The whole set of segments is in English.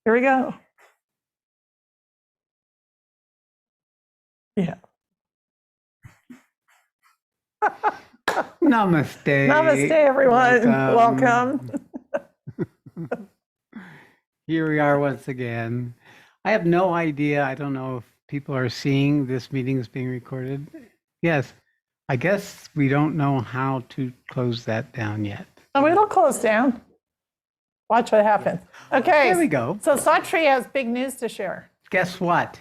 Here we go. Yeah. Namaste. Namaste, everyone. Welcome. Here we are once again. I have no idea. I don't know if people are seeing this meeting is being recorded. Yes. I guess we don't know how to close that down yet. Oh, it'll close down. Watch what happens. Okay. There we go. So Sat Shree has big news to share. Guess what?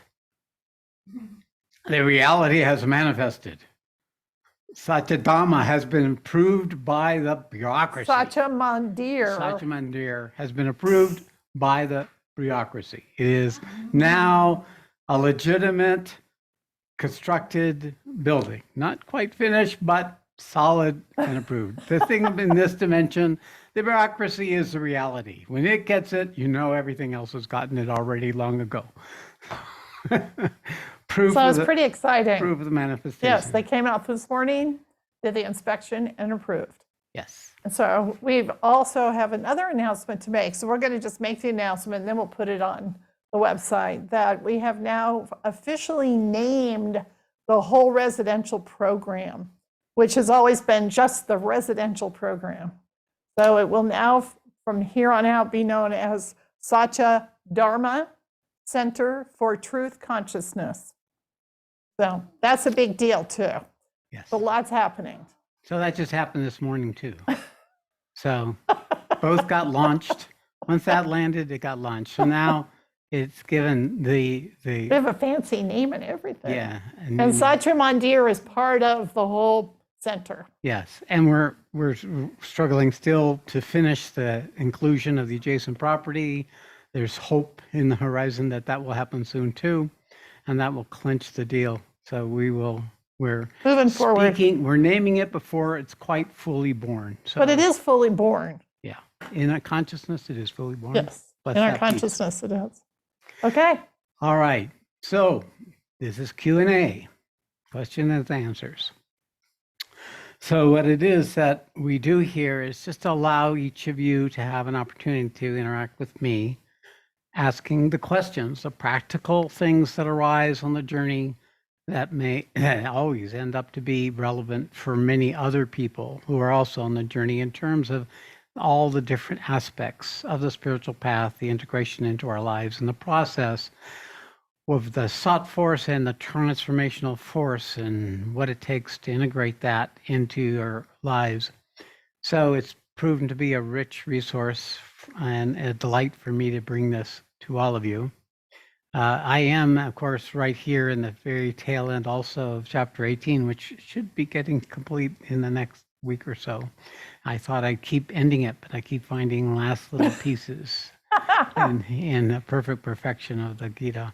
The reality has manifested. Satyadharma has been approved by the bureaucracy. Satya Mandir. Satya Mandir has been approved by the bureaucracy. It is now a legitimate constructed building. Not quite finished, but solid and approved. The thing in this dimension, the bureaucracy is the reality. When it gets it, you know everything else has gotten it already long ago. Proof So it's pretty exciting. Proof of the manifestation. Yes, they came out this morning, did the inspection, and approved. Yes. And so we also have another announcement to make. So we're going to just make the announcement, and then we'll put it on the website, that we have now officially named the whole residential program, which has always been just the residential program. So it will now, from here on out, be known as Satya Dharma Center for Truth Consciousness. So that's a big deal too. Yes. So lots happening. So that just happened this morning too. So both got launched. Once that landed, it got launched. So now it's given the We have a fancy name and everything. yeah. And Satya Mandir is part of the whole center. Yes, and we're struggling still to finish the inclusion of the adjacent property. There's hope in the horizon that that will happen soon too, and that will clinch the deal. So we're Moving forward. We're naming it before it's quite fully born. So, But it is fully born. yeah, in our consciousness, it is fully born. Yes, Bless in our that piece. consciousness it is. Okay. All right, so this is Q&A, question and answers. So what it is that we do here is just allow each of you to have an opportunity to interact with me, asking the questions, the practical things that arise on the journey that may always end up to be relevant for many other people who are also on the journey in terms of all the different aspects of the spiritual path, the integration into our lives, and the process of the Sat force and the transformational force and what it takes to integrate that into our lives. So it's proven to be a rich resource and a delight for me to bring this to all of you. I am, of course, right here in the very tail end also of chapter 18, which should be getting complete in the next week or so. I thought I'd keep ending it, but I keep finding last little pieces in a perfect perfection of the Gita.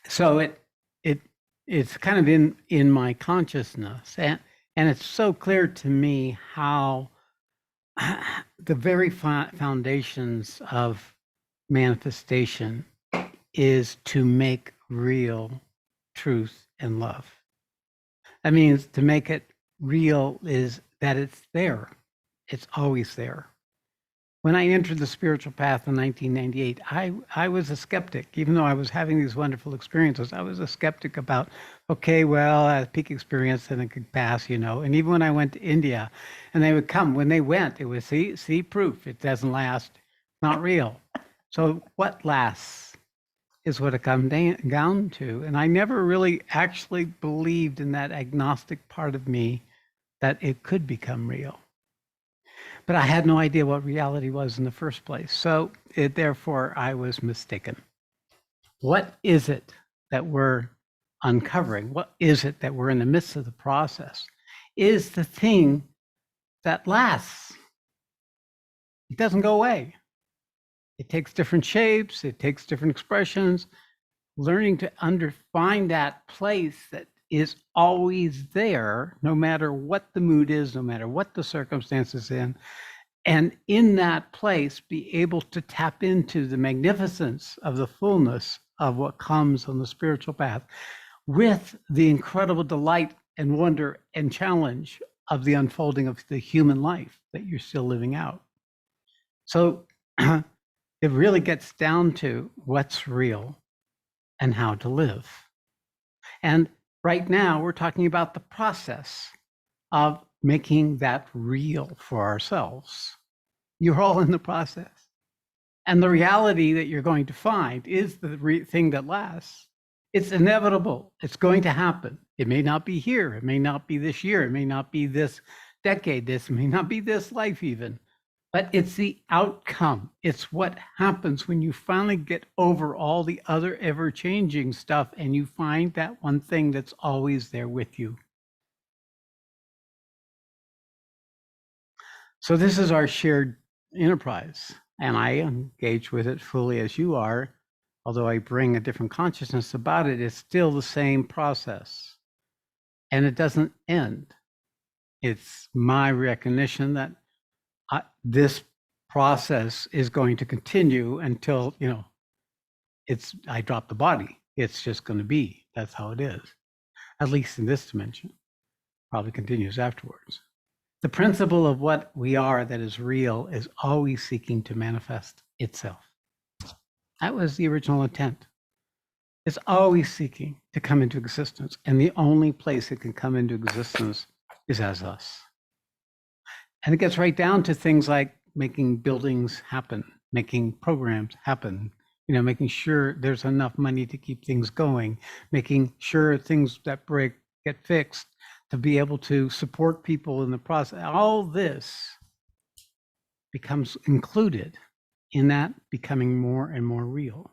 So it's kind of in my consciousness, and it's so clear to me how the very foundations of manifestation is to make real truth and love. That means to make it real is that it's there. It's always there. When I entered the spiritual path in 1998, I was a skeptic. Even though I was having these wonderful experiences, I was a skeptic about, okay, well, a peak experience and it could pass, you know. And even when I went to India and they would come, when they went, it was see proof. It doesn't last, not real. So what lasts is what it comes down to. And I never really actually believed in that agnostic part of me that it could become real. But I had no idea what reality was in the first place. So therefore, I was mistaken. What is it that we're uncovering? What is it that we're in the midst of the process? Is the thing that lasts. It doesn't go away. It takes different shapes. It takes different expressions. Learning to find that place that is always there, no matter what the mood is, no matter what the circumstances in, and in that place be able to tap into the magnificence of the fullness of what comes on the spiritual path with the incredible delight and wonder and challenge of the unfolding of the human life that you're still living out. So it really gets down to what's real and how to live. And right now, we're talking about the process of making that real for ourselves. You're all in the process. And the reality that you're going to find is the thing that lasts. It's inevitable. It's going to happen. It may not be here. It may not be this year. It may not be this decade. This may not be this life even. But it's the outcome. It's what happens when you finally get over all the other ever-changing stuff and you find that one thing that's always there with you. So this is our shared enterprise, and I engage with it fully as you are. Although I bring a different consciousness about it, it's still the same process. And it doesn't end. It's my recognition that this process is going to continue until, I drop the body. It's just going to be. That's how it is. At least in this dimension. Probably continues afterwards. The principle of what we are that is real is always seeking to manifest itself. That was the original intent. It's always seeking to come into existence. And the only place it can come into existence is as us. And it gets right down to things like making buildings happen, making programs happen, making sure there's enough money to keep things going, making sure things that break get fixed, to be able to support people in the process. All this becomes included in that becoming more and more real.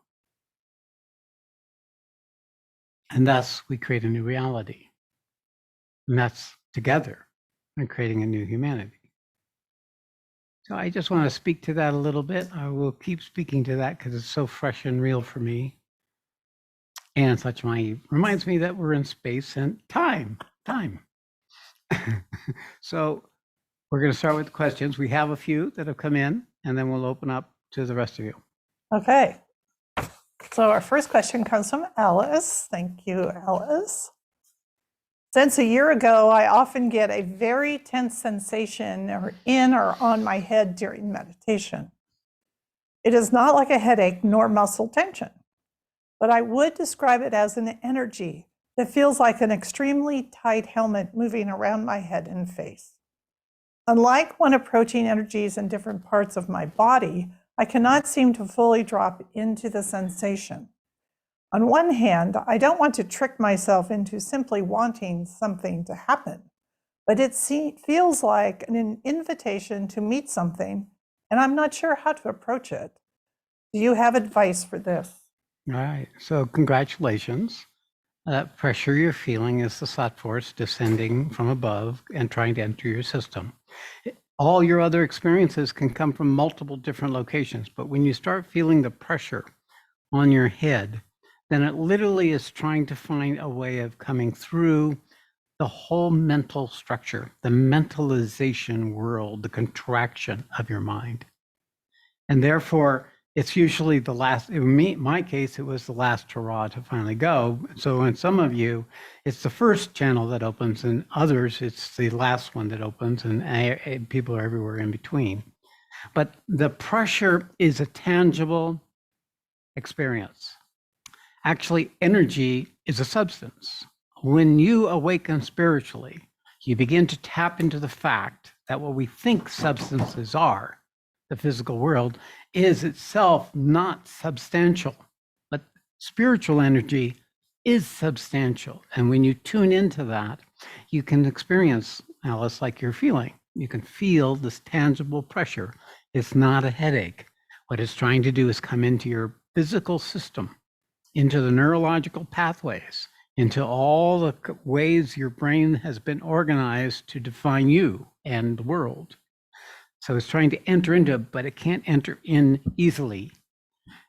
And thus we create a new reality. And that's together and creating a new humanity. So I just want to speak to that a little bit. I will keep speaking to that because it's so fresh and real for me. And such reminds me that we're in space and time. So we're going to start with the questions. We have a few that have come in, and then we'll open up to the rest of you. Okay. So our first question comes from Alice. Thank you, Alice. Since a year ago, I often get a very tense sensation in or on my head during meditation. It is not like a headache nor muscle tension, but I would describe it as an energy that feels like an extremely tight helmet moving around my head and face. Unlike when approaching energies in different parts of my body, I cannot seem to fully drop into the sensation. On one hand, I don't want to trick myself into simply wanting something to happen, but it feels like an invitation to meet something, and I'm not sure how to approach it. Do you have advice for this? All right, so congratulations. That pressure you're feeling is the Sat force descending from above and trying to enter your system. All your other experiences can come from multiple different locations, but when you start feeling the pressure on your head, then it literally is trying to find a way of coming through the whole mental structure, the mentalization world, the contraction of your mind. And therefore, it's usually the last, in my case, it was the last hurrah to finally go. So in some of you, it's the first channel that opens, and others, it's the last one that opens, and people are everywhere in between. But the pressure is a tangible experience. Actually, energy is a substance. When you awaken spiritually, you begin to tap into the fact that what we think substances are, the physical world, is itself not substantial, but spiritual energy is substantial. And when you tune into that, you can experience, Alice, like you're feeling. You can feel this tangible pressure. It's not a headache. What it's trying to do is come into your physical system, into the neurological pathways, into all the ways your brain has been organized to define you and the world. So it's trying to enter into it, but it can't enter in easily.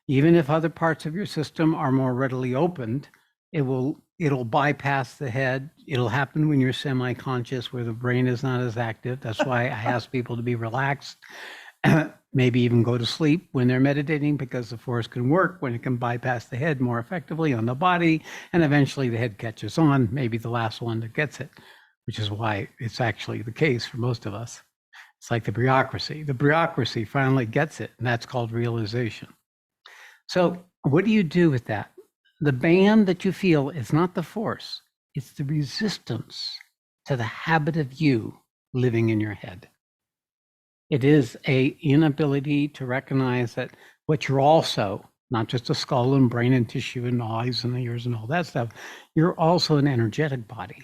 Even if other parts of your system are more readily opened, it'll bypass the head. It'll happen when you're semi-conscious, where the brain is not as active. That's why I ask people to be relaxed, maybe even go to sleep when they're meditating, because the force can work when it can bypass the head more effectively on the body, and eventually the head catches on, maybe the last one that gets it, which is why it's actually the case for most of us. It's like the bureaucracy. The bureaucracy finally gets it, and that's called realization. So what do you do with that? The band that you feel is not the force, it's the resistance to the habit of you living in your head. It is a inability to recognize that what you're also, not just a skull and brain and tissue and eyes and ears and all that stuff, you're also an energetic body.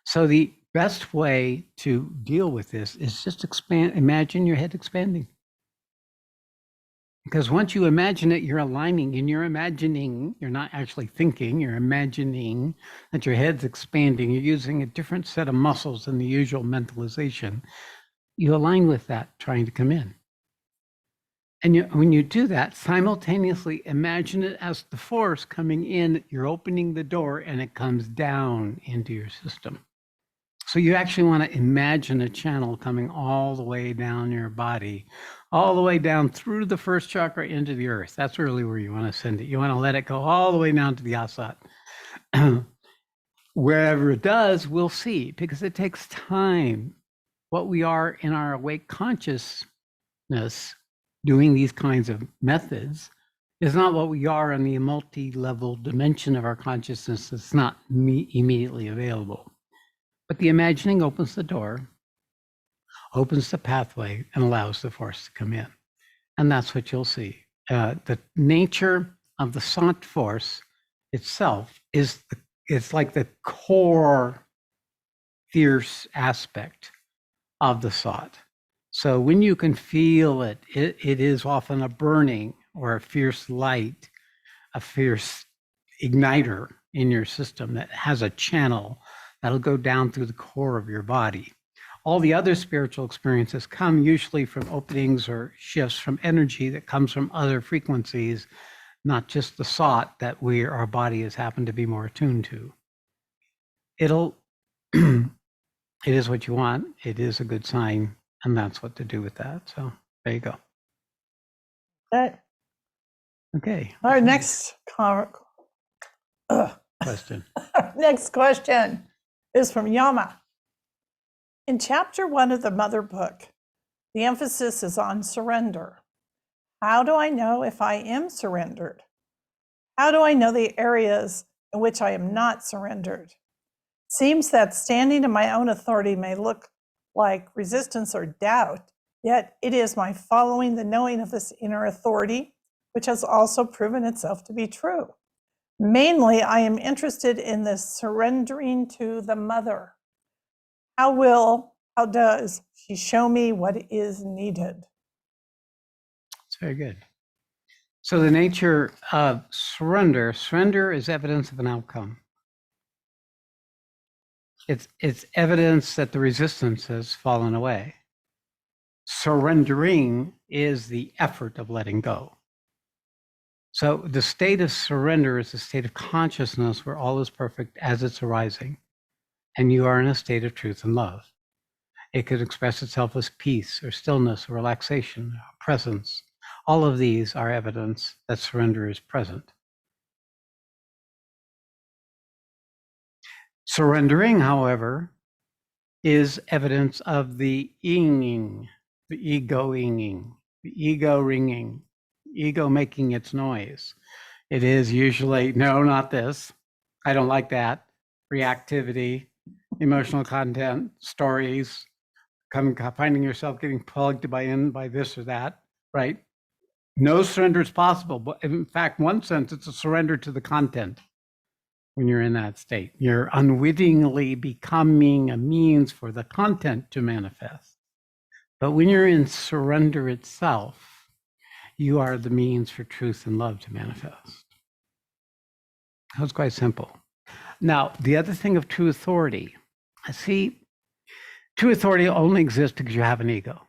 So the best way to deal with this is just imagine your head expanding. Because once you imagine it, you're aligning and you're imagining, you're not actually thinking, you're imagining that your head's expanding. You're using a different set of muscles than the usual mentalization. You align with that trying to come in. And when you do that, simultaneously imagine it as the force coming in, you're opening the door and it comes down into your system. So you actually want to imagine a channel coming all the way down your body, all the way down through the first chakra into the earth. That's really where you want to send it. You want to let it go all the way down to the asat. Wherever it does, we'll see, because it takes time. What we are in our awake consciousness doing these kinds of methods is not what we are in the multi-level dimension of our consciousness that's not immediately available. But the imagining opens the door, opens the pathway, and allows the force to come in. And that's what you'll see. The nature of the Sat force itself it's like the core fierce aspect of the Sat. So when you can feel it, it is often a burning or a fierce light, a fierce igniter in your system that has a channel that'll go down through the core of your body. All the other spiritual experiences come usually from openings or shifts from energy that comes from other frequencies, not just the Sat that our body has happened to be more attuned to. It is what you want. It is a good sign, and that's what to do with that. So there you go. Okay. Our next question. Next question is from Yama. In chapter 1 of the Mother book, the emphasis is on surrender. How do I know if I am surrendered? How do I know the areas in which I am not surrendered? Seems that standing in my own authority may look like resistance or doubt, yet it is my following the knowing of this inner authority, which has also proven itself to be true. Mainly, I am interested in this surrendering to the Mother. How does she show me what is needed? It's very good. So the nature of surrender is evidence of an outcome. It's evidence that the resistance has fallen away. Surrendering is the effort of letting go. So the state of surrender is a state of consciousness where all is perfect as it's arising, and you are in a state of truth and love. It could express itself as peace or stillness or relaxation, or presence. All of these are evidence that surrender is present. Surrendering, however, is evidence of the inging, the ego-inging, the ego ringing, ego making its noise. It is usually, no, not this. I don't like that. Reactivity, emotional content, stories, finding yourself getting plugged by this or that, right? No surrender is possible. But in fact, one sense, it's a surrender to the content. When you're in that state, you're unwittingly becoming a means for the content to manifest. But when you're in surrender itself, you are the means for truth and love to manifest. That's quite simple. Now, the other thing of true authority, true authority only exists because you have an ego.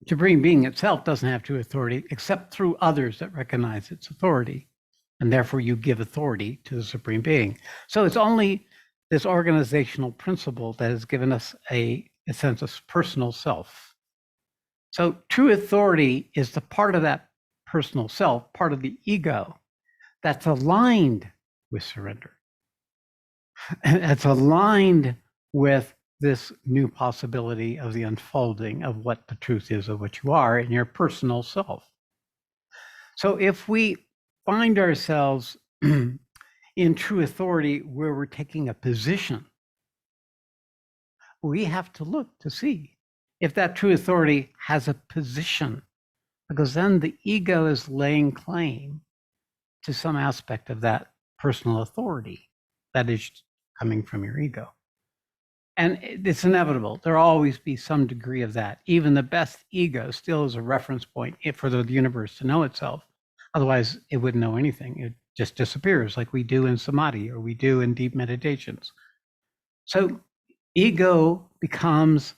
The Supreme Being itself doesn't have true authority except through others that recognize its authority. And therefore you give authority to the Supreme Being. So it's only this organizational principle that has given us a sense of personal self. So true authority is the part of that personal self, part of the ego, that's aligned with surrender. And it's aligned with this new possibility of the unfolding of what the truth is of what you are in your personal self. So if we find ourselves in true authority where we're taking a position, we have to look to see if that true authority has a position, because then the ego is laying claim to some aspect of that personal authority that is coming from your ego. And it's inevitable. There'll always be some degree of that. Even the best ego still is a reference point for the universe to know itself. Otherwise, it wouldn't know anything. It just disappears like we do in samadhi or we do in deep meditations. So ego becomes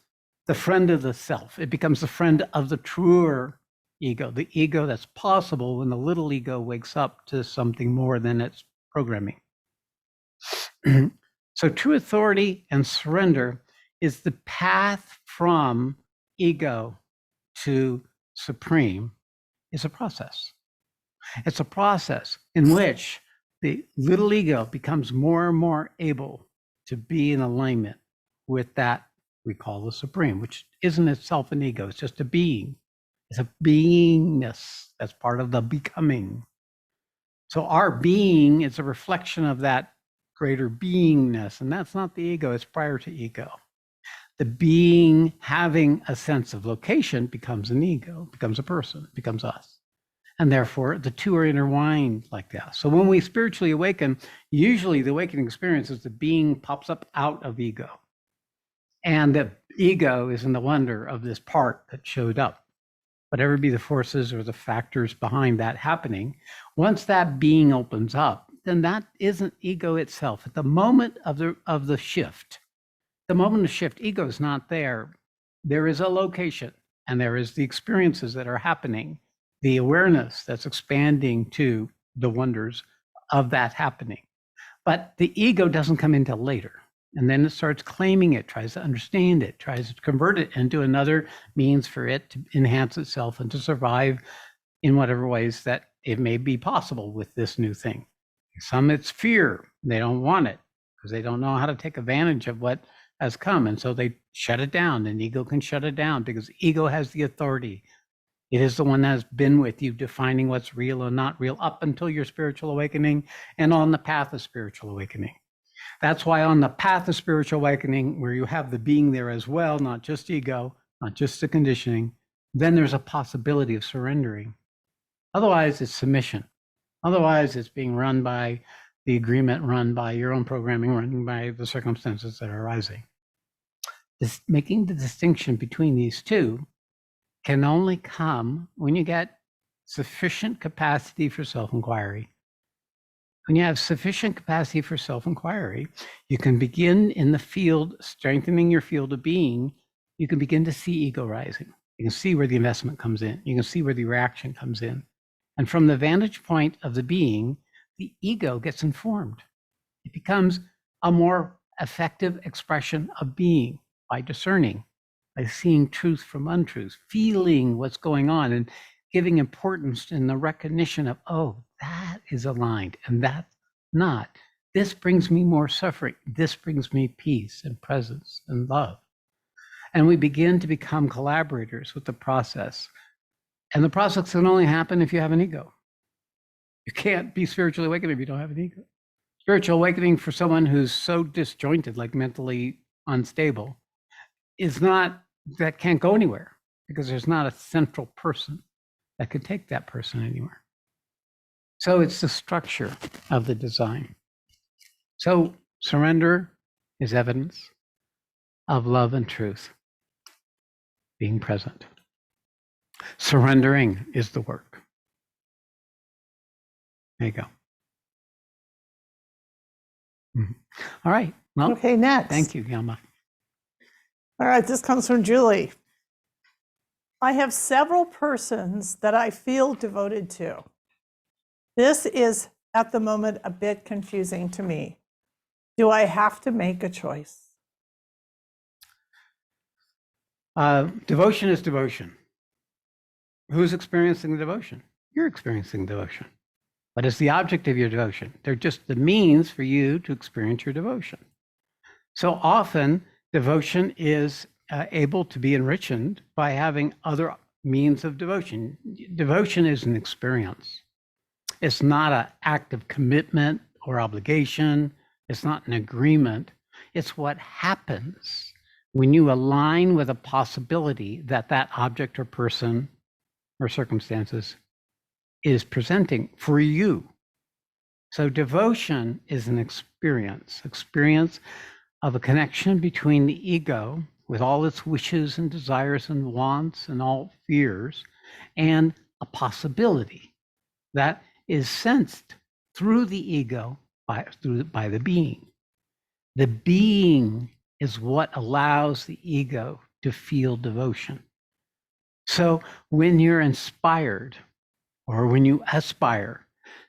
the friend of the self. It becomes the friend of the truer ego, the ego that's possible when the little ego wakes up to something more than its programming. So true authority and surrender is the path from ego to supreme. Is a process. It's a process in which the little ego becomes more and more able to be in alignment with that we call the supreme, which isn't itself an ego. It's just a being. It's a beingness that's part of the becoming. So our being is a reflection of that greater beingness, and that's not the ego, it's prior to ego. The being having a sense of location becomes an ego, becomes a person, becomes us. And therefore, the two are intertwined like that. So when we spiritually awaken, usually the awakening experience is the being pops up out of ego. And the ego is in the wonder of this part that showed up. Whatever be the forces or the factors behind that happening, once that being opens up, then that isn't ego itself. At the moment of the shift, the moment of shift, ego is not there. There is a location, and there is the experiences that are happening, the awareness that's expanding to the wonders of that happening. But the ego doesn't come in till later. And then it starts claiming it, tries to understand it, tries to convert it into another means for it to enhance itself and to survive in whatever ways that it may be possible with this new thing. Some it's fear. They don't want it because they don't know how to take advantage of what has come. And so they shut it down, and ego can shut it down because ego has the authority. It is the one that has been with you defining what's real and not real up until your spiritual awakening and on the path of spiritual awakening. That's why on the path of spiritual awakening, where you have the being there as well, not just ego, not just the conditioning, then there's a possibility of surrendering. Otherwise, it's submission. Otherwise, it's being run by the agreement, run by your own programming, run by the circumstances that are arising. Making the distinction between these two can only come when you get sufficient capacity for self-inquiry. When you have sufficient capacity for self-inquiry, you can begin in the field, strengthening your field of being, you can begin to see ego rising. You can see where the investment comes in. You can see where the reaction comes in. And from the vantage point of the being, the ego gets informed. It becomes a more effective expression of being by discerning, by seeing truth from untruth, feeling what's going on and giving importance in the recognition of, oh, that is aligned and that's not. This brings me more suffering. This brings me peace and presence and love. And we begin to become collaborators with the process. And the process can only happen if you have an ego. You can't be spiritually awakened if you don't have an ego. Spiritual awakening for someone who's so disjointed, like mentally unstable, is not, that can't go anywhere because there's not a central person that could take that person anywhere. So it's the structure of the design. So surrender is evidence of love and truth being present. Surrendering is the work. There you go. All right. Well, Okay, next. thank you, Yama. All right, this comes from Julie. I have several persons that I feel devoted to. This is, at the moment, a bit confusing to me. Do I have to make a choice? Devotion is devotion. Who's experiencing the devotion? You're experiencing devotion. What is the object of your devotion? They're just the means for you to experience your devotion. So often, devotion is able to be enriched by having other means of devotion. Devotion is an experience. It's not an act of commitment or obligation. It's not an agreement. It's what happens when you align with a possibility that that object or person or circumstances is presenting for you. So devotion is an experience of a connection between the ego with all its wishes and desires and wants and all fears, and a possibility that is sensed through the ego by the being. The being is what allows the ego to feel devotion. So when you're inspired or when you aspire,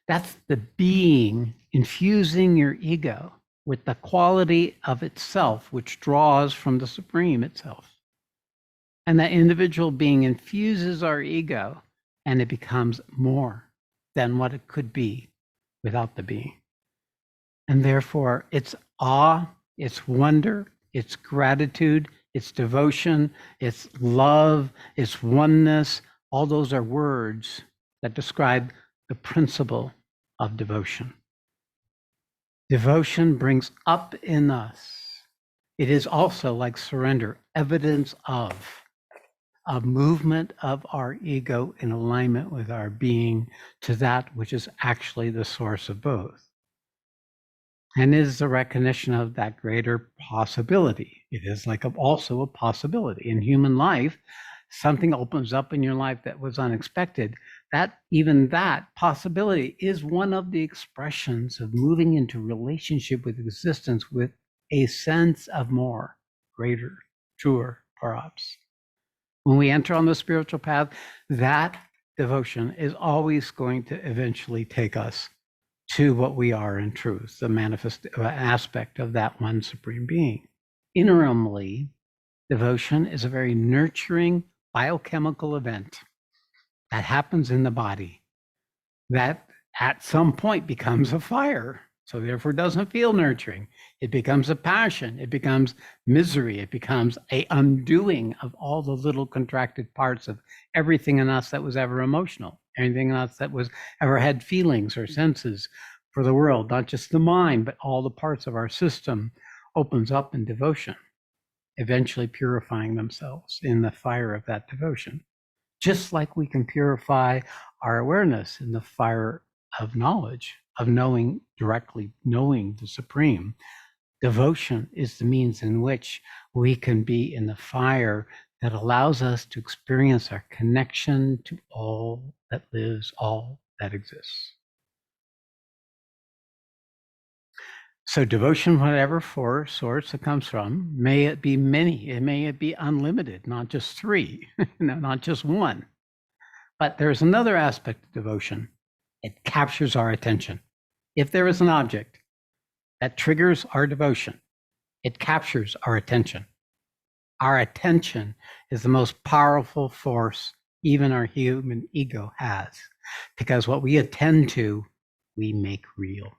that's the being infusing your ego with the quality of itself, which draws from the supreme itself. And that individual being infuses our ego, and it becomes more than what it could be without the being. And therefore, it's awe, it's wonder, it's gratitude, it's devotion, it's love, it's oneness. All those are words that describe the principle of devotion. Devotion brings up in us. It is also like surrender, evidence of a movement of our ego in alignment with our being to that which is actually the source of both. And is the recognition of that greater possibility. It is like also a possibility in human life. Something opens up in your life that was unexpected. Even that possibility is one of the expressions of moving into relationship with existence with a sense of more, greater, truer, perhaps. When we enter on the spiritual path, that devotion is always going to eventually take us to what we are in truth, the manifest aspect of that one supreme being. Interimly, devotion is a very nurturing biochemical event that happens in the body that at some point becomes a fire. So therefore doesn't feel nurturing. It becomes a passion. It becomes misery. It becomes a undoing of all the little contracted parts of everything in us that was ever emotional, anything in us that was ever had feelings or senses for the world, not just the mind, but all the parts of our system opens up in devotion, eventually purifying themselves in the fire of that devotion. Just like we can purify our awareness in the fire of knowledge, of knowing directly, knowing the supreme. Devotion is the means in which we can be in the fire that allows us to experience our connection to all that lives, all that exists. So devotion, whatever source it comes from, may it be many, it may it be unlimited, not just three, not just one. But there's another aspect of devotion. It captures our attention. If there is an object that triggers our devotion, it captures our attention. Our attention is the most powerful force even our human ego has, because what we attend to, we make real.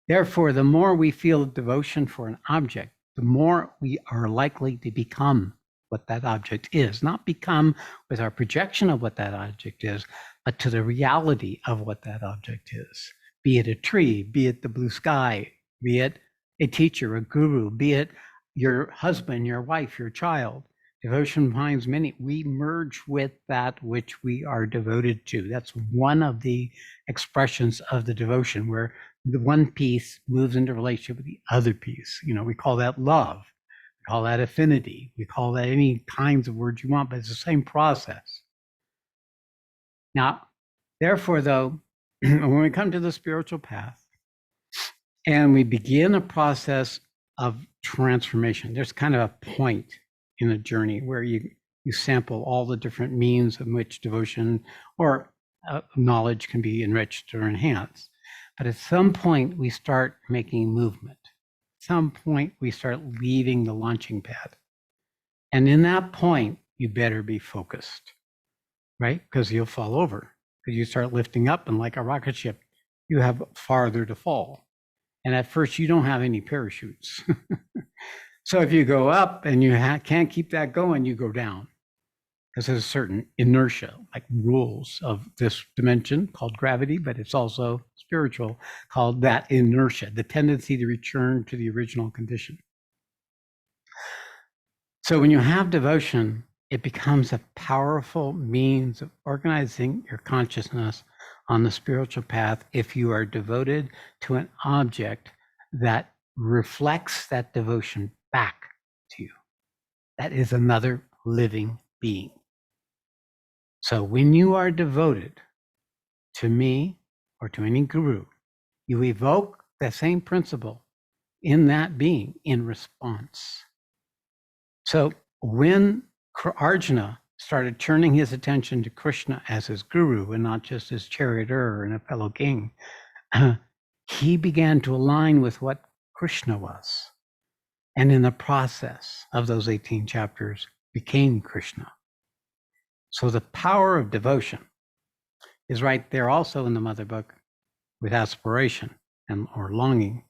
Therefore, the more we feel devotion for an object, the more we are likely to become what that object is, not become with our projection of what that object is, but to the reality of what that object is. Be it a tree, be it the blue sky, be it a teacher, a guru, be it your husband, your wife, your child. Devotion finds many. We merge with that which we are devoted to. That's one of the expressions of the devotion, where the one piece moves into relationship with the other piece. We call that love. We call that affinity. We call that any kinds of words you want, but it's the same process. Now, therefore, though, when we come to the spiritual path and we begin a process of transformation, there's kind of a point in the journey where you sample all the different means in which devotion or knowledge can be enriched or enhanced. But at some point, we start making movement. At some point, we start leaving the launching pad. And in that point, you better be focused, right? Because you'll fall over. Because you start lifting up, and like a rocket ship, you have farther to fall. And at first, you don't have any parachutes. So if you go up and you can't keep that going, you go down. because there's a certain inertia, like rules of this dimension called gravity, but it's also spiritual, called that inertia, the tendency to return to the original condition. So when you have devotion, it becomes a powerful means of organizing your consciousness on the spiritual path if you are devoted to an object that reflects that devotion back to you. That is another living being. So when you are devoted to me or to any guru, you evoke the same principle in that being in response. So when Arjuna started turning his attention to Krishna as his guru and not just his charioteer and a fellow king, he began to align with what Krishna was. And in the process of those 18 chapters, became Krishna. So the power of devotion is right there also in the mother book with aspiration and or longing.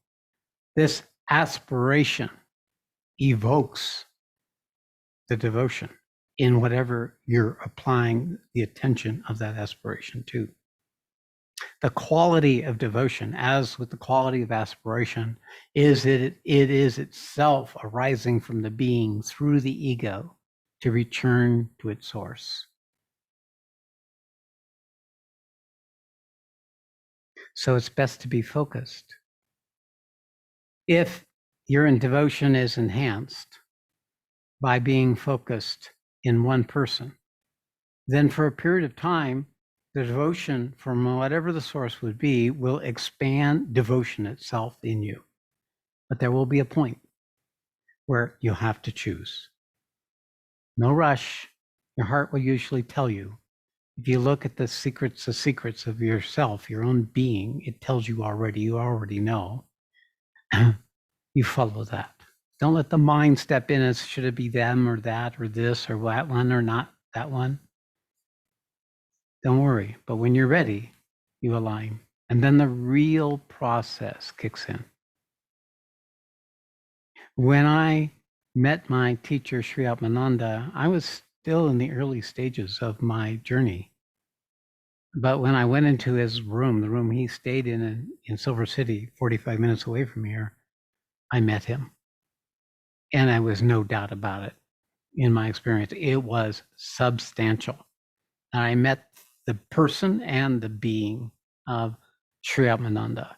This aspiration evokes the devotion in whatever you're applying the attention of that aspiration to. The quality of devotion, as with the quality of aspiration, is that it is itself arising from the being through the ego to return to its source. So it's best to be focused. If your devotion is enhanced by being focused in one person, then for a period of time, the devotion from whatever the source would be will expand devotion itself in you. But there will be a point where you'll have to choose. No rush. Your heart will usually tell you. If you look at the secrets of yourself, your own being, it tells you already, you already know. You follow that. Don't let the mind step in as should it be them or that or this or that one or not that one. Don't worry. But when you're ready, you align. And then the real process kicks in. When I met my teacher, Sri Atmananda, I was still in the early stages of my journey. But when I went into his room, the room he stayed in Silver City, 45 minutes away from here, I met him. And I was no doubt about it. In my experience, it was substantial. And I met the person and the being of Sri Atmananda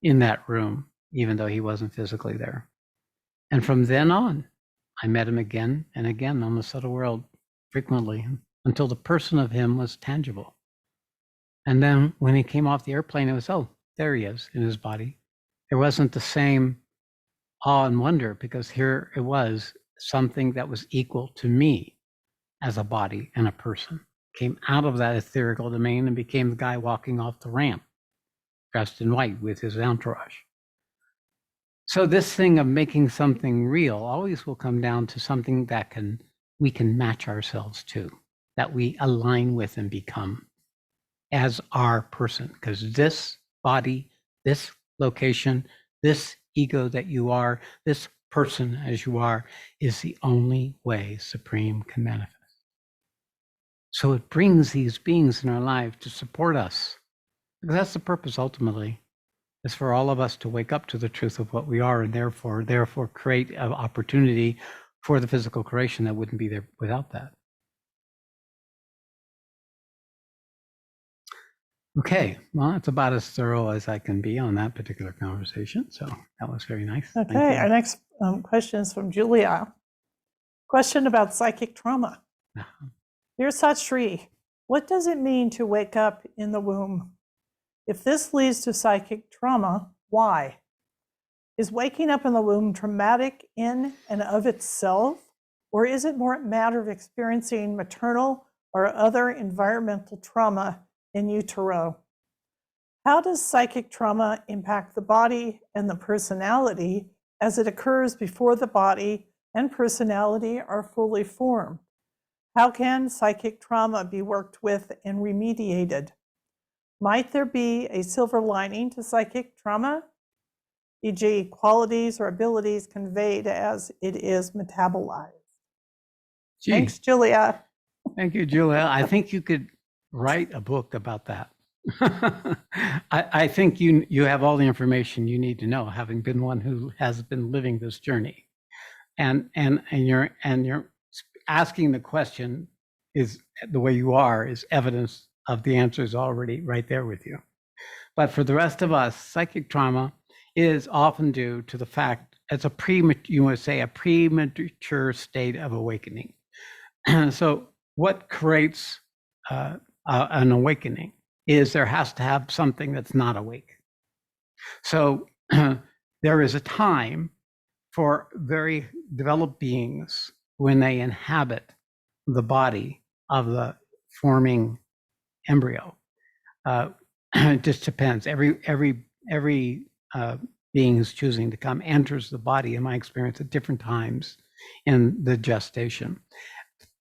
in that room, even though he wasn't physically there. And from then on, I met him again and again on the subtle world frequently until the person of him was tangible. And then when he came off the airplane, it was, oh, there he is in his body. There wasn't the same awe and wonder because here it was something that was equal to me as a body and a person. Came out of that etherical domain and became the guy walking off the ramp, dressed in white with his entourage. So this thing of making something real always will come down to something that we can match ourselves to, that we align with and become as our person. Because this body, this location, this ego that you are, this person as you are, is the only way Supreme can manifest. So it brings these beings in our life to support us. Because that's the purpose ultimately, is for all of us to wake up to the truth of what we are and therefore create an opportunity for the physical creation that wouldn't be there without that. Okay, well, that's about as thorough as I can be on that particular conversation. So that was very nice. Okay, our next question is from Julia. Question about psychic trauma. Dear Sat Shree, what does it mean to wake up in the womb? If this leads to psychic trauma, why? Is waking up in the womb traumatic in and of itself, or is it more a matter of experiencing maternal or other environmental trauma in utero? How does psychic trauma impact the body and the personality as it occurs before the body and personality are fully formed? How can psychic trauma be worked with and remediated? Might there be a silver lining to psychic trauma, e.g. qualities or abilities conveyed as it is metabolized? Gee. Thanks, Julia. Thank you, Julia. I think you could write a book about that. I think you have all the information you need to know, having been one who has been living this journey. And you're asking the question is the way you are is evidence of the answers already right there with you. But for the rest of us, psychic trauma is often due to the fact it's a premature state of awakening. So what creates an awakening is there has to have something that's not awake. So there is a time for very developed beings when they inhabit the body of the forming embryo. It just depends. Every being who's choosing to come enters the body, in my experience, at different times in the gestation.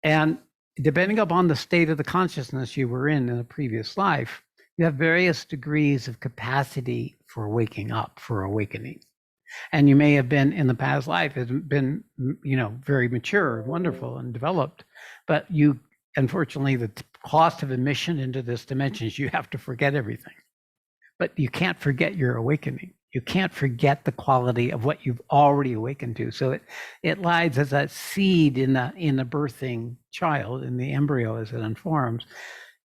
And depending upon the state of the consciousness you were in a previous life, you have various degrees of capacity for waking up, for awakening. And you may have been in the past life has been, very mature, wonderful, and developed, but you, unfortunately, the cost of admission into this dimension is you have to forget everything. But you can't forget your awakening. You can't forget the quality of what you've already awakened to. So it lies as a seed in the birthing child, in the embryo as it unforms.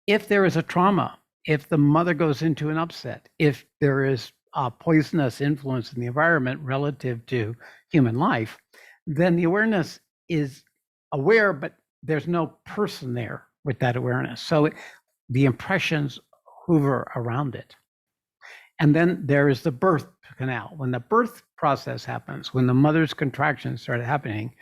If there is a trauma, if the mother goes into an upset, if there is a poisonous influence in the environment relative to human life, then the awareness is aware, but there's no person there with that awareness. So the impressions hover around it. And then there is the birth canal. When the birth process happens, when the mother's contractions start happening,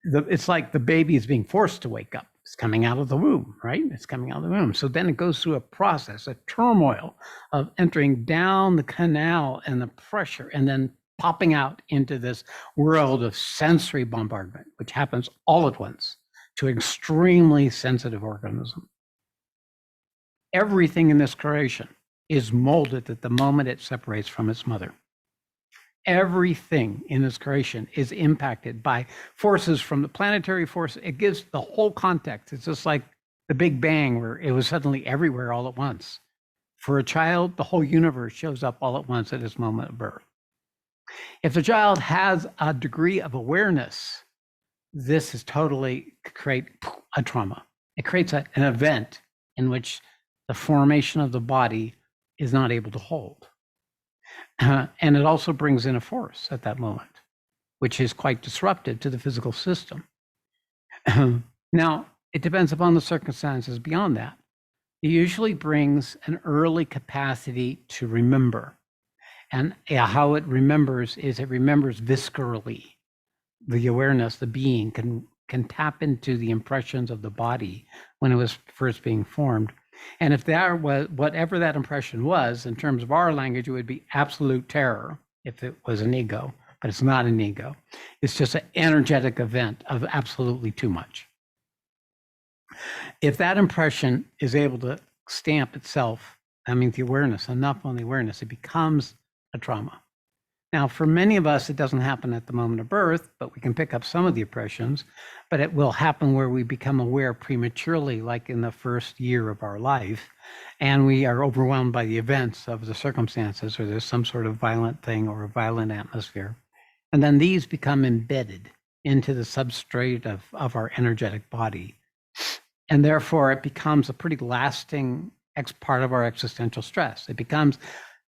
it's like the baby is being forced to wake up. It's coming out of the womb, right? It's coming out of the womb. So then it goes through a process, a turmoil of entering down the canal and the pressure, and then popping out into this world of sensory bombardment, which happens all at once to an extremely sensitive organism. Everything in this creation is molded at the moment it separates from its mother. Everything in this creation is impacted by forces from the planetary force. It gives the whole context. It's just like the Big Bang, where it was suddenly everywhere all at once. For a child, the whole universe shows up all at once at its moment of birth. If the child has a degree of awareness, this is totally create a trauma. It creates an event in which the formation of the body is not able to hold. And it also brings in a force at that moment, which is quite disruptive to the physical system. Now, it depends upon the circumstances beyond that. It usually brings an early capacity to remember. And how it remembers is it remembers viscerally. The awareness, the being can tap into the impressions of the body when it was first being formed. And if there was, whatever that impression was, in terms of our language, it would be absolute terror if it was an ego, but it's not an ego. It's just an energetic event of absolutely too much. If that impression is able to stamp itself, I mean, the awareness, enough on the awareness, it becomes a trauma. Now, for many of us, it doesn't happen at the moment of birth, but we can pick up some of the impressions, but it will happen where we become aware prematurely, like in the first year of our life, and we are overwhelmed by the events of the circumstances, or there's some sort of violent thing or a violent atmosphere. And then these become embedded into the substrate of our energetic body. And therefore, it becomes a pretty lasting part of our existential stress. It becomes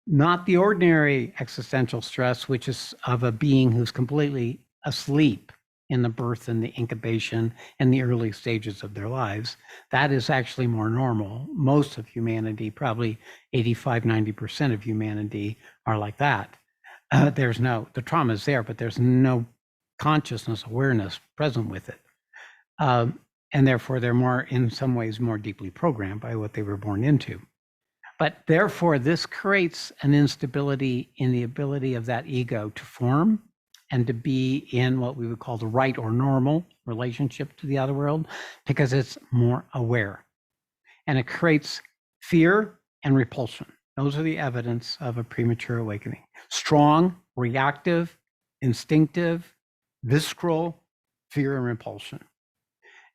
not the ordinary existential stress, which is of a being who's completely asleep in the birth and the incubation and the early stages of their lives. That is actually more normal. Most of humanity, probably 85, 90% of humanity are like that. The trauma is there, but there's no consciousness, awareness present with it. And therefore, they're more, in some ways, more deeply programmed by what they were born into. But therefore, this creates an instability in the ability of that ego to form and to be in what we would call the right or normal relationship to the other world, because it's more aware. And it creates fear and repulsion. Those are the evidence of a premature awakening. Strong, reactive, instinctive, visceral fear and repulsion.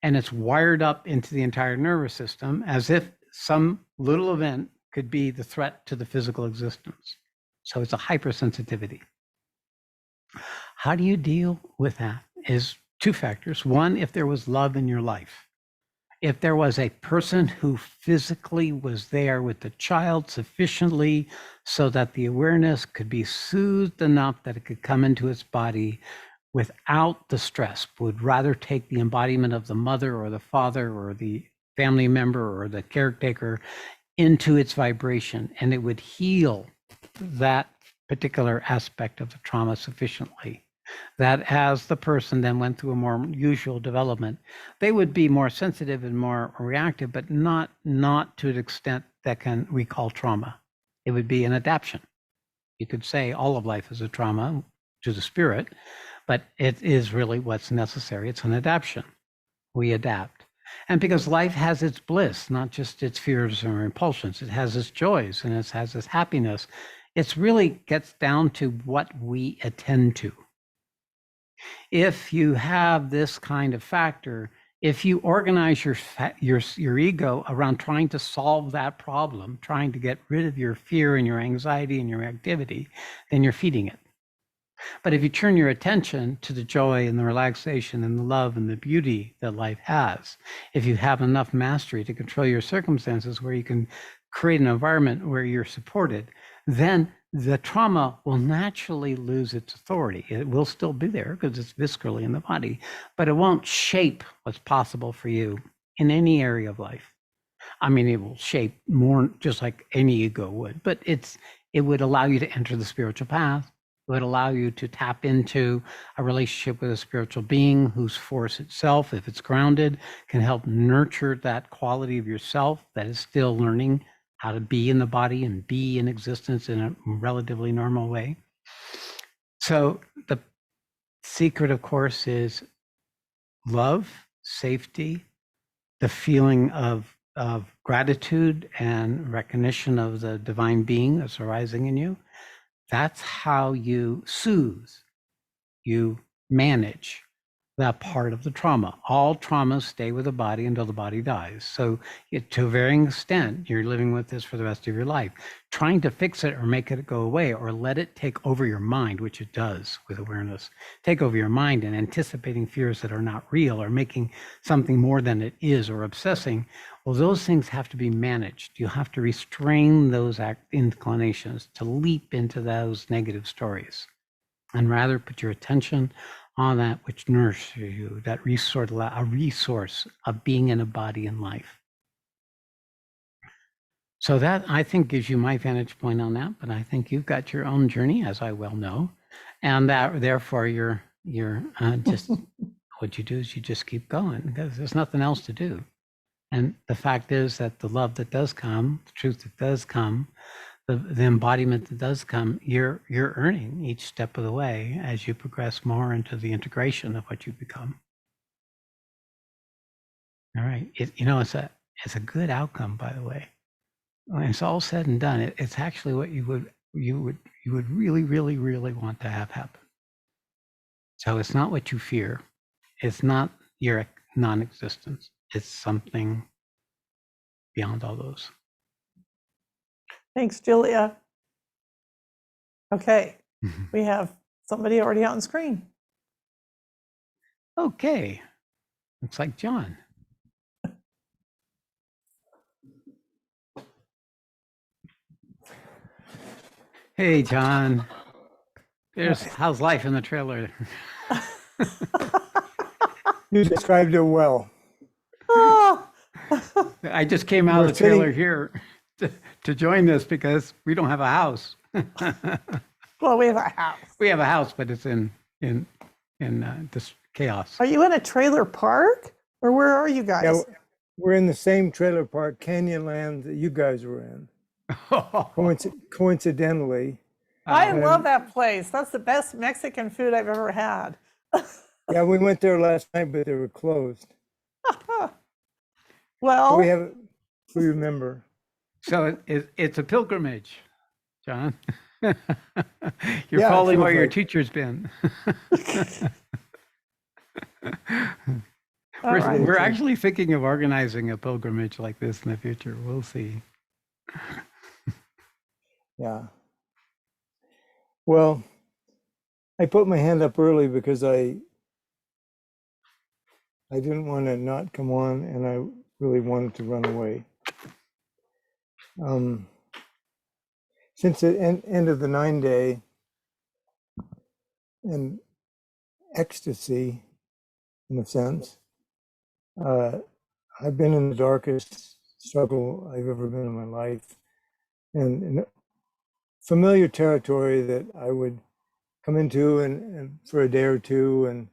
and it's wired up into the entire nervous system as if some little event could be the threat to the physical existence. So it's a hypersensitivity. How do you deal with that? Is two factors. One, if there was love in your life, if there was a person who physically was there with the child sufficiently so that the awareness could be soothed enough that it could come into its body without the stress, would rather take the embodiment of the mother or the father or the family member or the caretaker into its vibration, and it would heal that particular aspect of the trauma sufficiently that as the person then went through a more usual development, they would be more sensitive and more reactive, but not to an extent that can recall trauma. It would be an adaptation. You could say all of life is a trauma to the spirit, but it is really what's necessary. It's an adaptation. We adapt. And because life has its bliss, not just its fears or impulsions, it has its joys and it has its happiness. It's really gets down to what we attend to. If you have this kind of factor, if you organize your ego around trying to solve that problem, trying to get rid of your fear and your anxiety and your activity, then you're feeding it. But if you turn your attention to the joy and the relaxation and the love and the beauty that life has, if you have enough mastery to control your circumstances where you can create an environment where you're supported, then the trauma will naturally lose its authority. It will still be there because it's viscerally in the body, but it won't shape what's possible for you in any area of life. I mean, it will shape more just like any ego would, but it would allow you to enter the spiritual path. It would allow you to tap into a relationship with a spiritual being whose force itself, if it's grounded, can help nurture that quality of yourself that is still learning how to be in the body and be in existence in a relatively normal way. So the secret, of course, is love, safety, the feeling of gratitude and recognition of the divine being that's arising in you. That's how you soothe, you manage that part of the trauma. All traumas stay with the body until the body dies. So to a varying extent, you're living with this for the rest of your life. Trying to fix it or make it go away or let it take over your mind, which it does with awareness, take over your mind and anticipating fears that are not real or making something more than it is or obsessing, well, those things have to be managed. You have to restrain those inclinations to leap into those negative stories and rather put your attention on that which nourishes you, that resource, a resource of being in a body and life. So that, I think, gives you my vantage point on that, but I think you've got your own journey, as I well know, and that therefore you're just, what you do is you just keep going because there's nothing else to do. And the fact is that the love that does come, the truth that does come, the embodiment that does come, you're earning each step of the way as you progress more into the integration of what you become. All right, it's a good outcome, by the way. When it's all said and done, it's actually what you would really, really, really want to have happen. So it's not what you fear. It's not your non-existence. It's something beyond all those. Thanks, Julia. Okay, we have somebody already on screen. Okay, looks like John. Hey, John. How's life in the trailer? You described it well. Oh. I just came out of the trailer here to join this because we don't have a house. Well, we have a house. We have a house, but it's in this chaos. Are you in a trailer park, or where are you guys? Yeah, we're in the same trailer park, Canyonland, that you guys were in. Coincidentally. I love that place. That's the best Mexican food I've ever had. Yeah, we went there last night, but they were closed. Well, we remember. So it's a pilgrimage, John. You're following where your teacher's been. All right. We're actually thinking of organizing a pilgrimage like this in the future. We'll see. Yeah. Well, I put my hand up early because I didn't want to not come on, and I really wanted to run away. Since the end of the 9-day and ecstasy, in a sense, I've been in the darkest struggle I've ever been in my life, and in familiar territory that I would come into and for a day or two and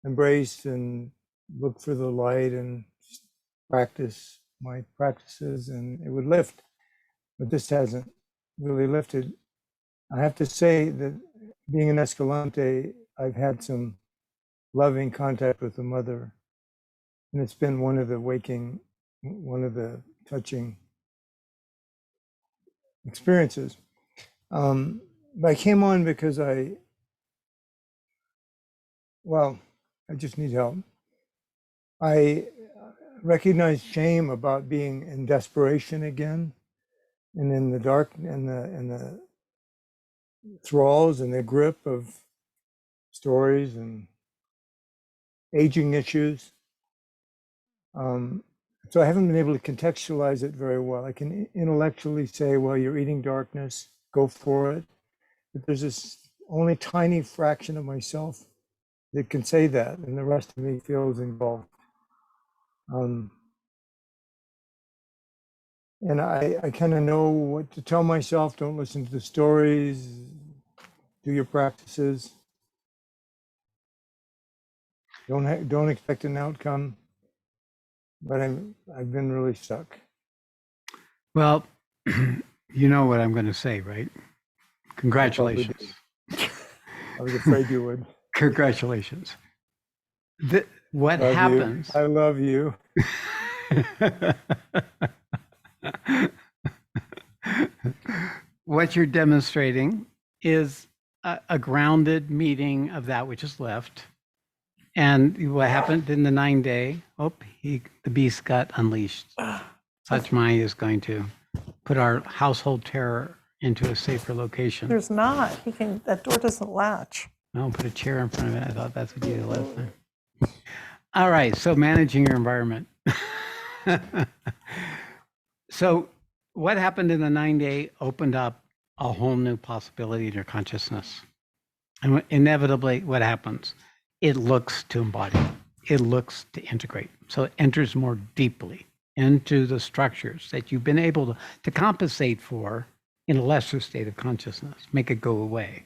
embrace and look for the light and practice my practices, and it would lift. But this hasn't really lifted. I have to say that being in Escalante, I've had some loving contact with the mother, and it's been one of the touching experiences. But I came on because I just need help. I recognize shame about being in desperation again, and in the dark and the thralls and the grip of stories and aging issues. So I haven't been able to contextualize it very well. I can intellectually say, well, you're eating darkness, go for it. But there's this only tiny fraction of myself that can say that, and the rest of me feels involved. And I kind of know what to tell myself. Don't listen to the stories, do your practices. Don't expect an outcome. But I've been really stuck. Well, you know what I'm going to say, right? Congratulations. I was afraid you would. Congratulations. What Love happens? You. I love you. What you're demonstrating is a grounded meeting of that which is left. And what happened in the 9-day, the beast got unleashed. Sat Shree is going to put our household terror into a safer location. There's not. That door doesn't latch. I'll put a chair in front of it. I thought that's what you did last time. All right, so managing your environment. So what happened in the 9-day opened up a whole new possibility in your consciousness. And inevitably, what happens? It looks to embody. It looks to integrate. So it enters more deeply into the structures that you've been able to compensate for in a lesser state of consciousness, make it go away.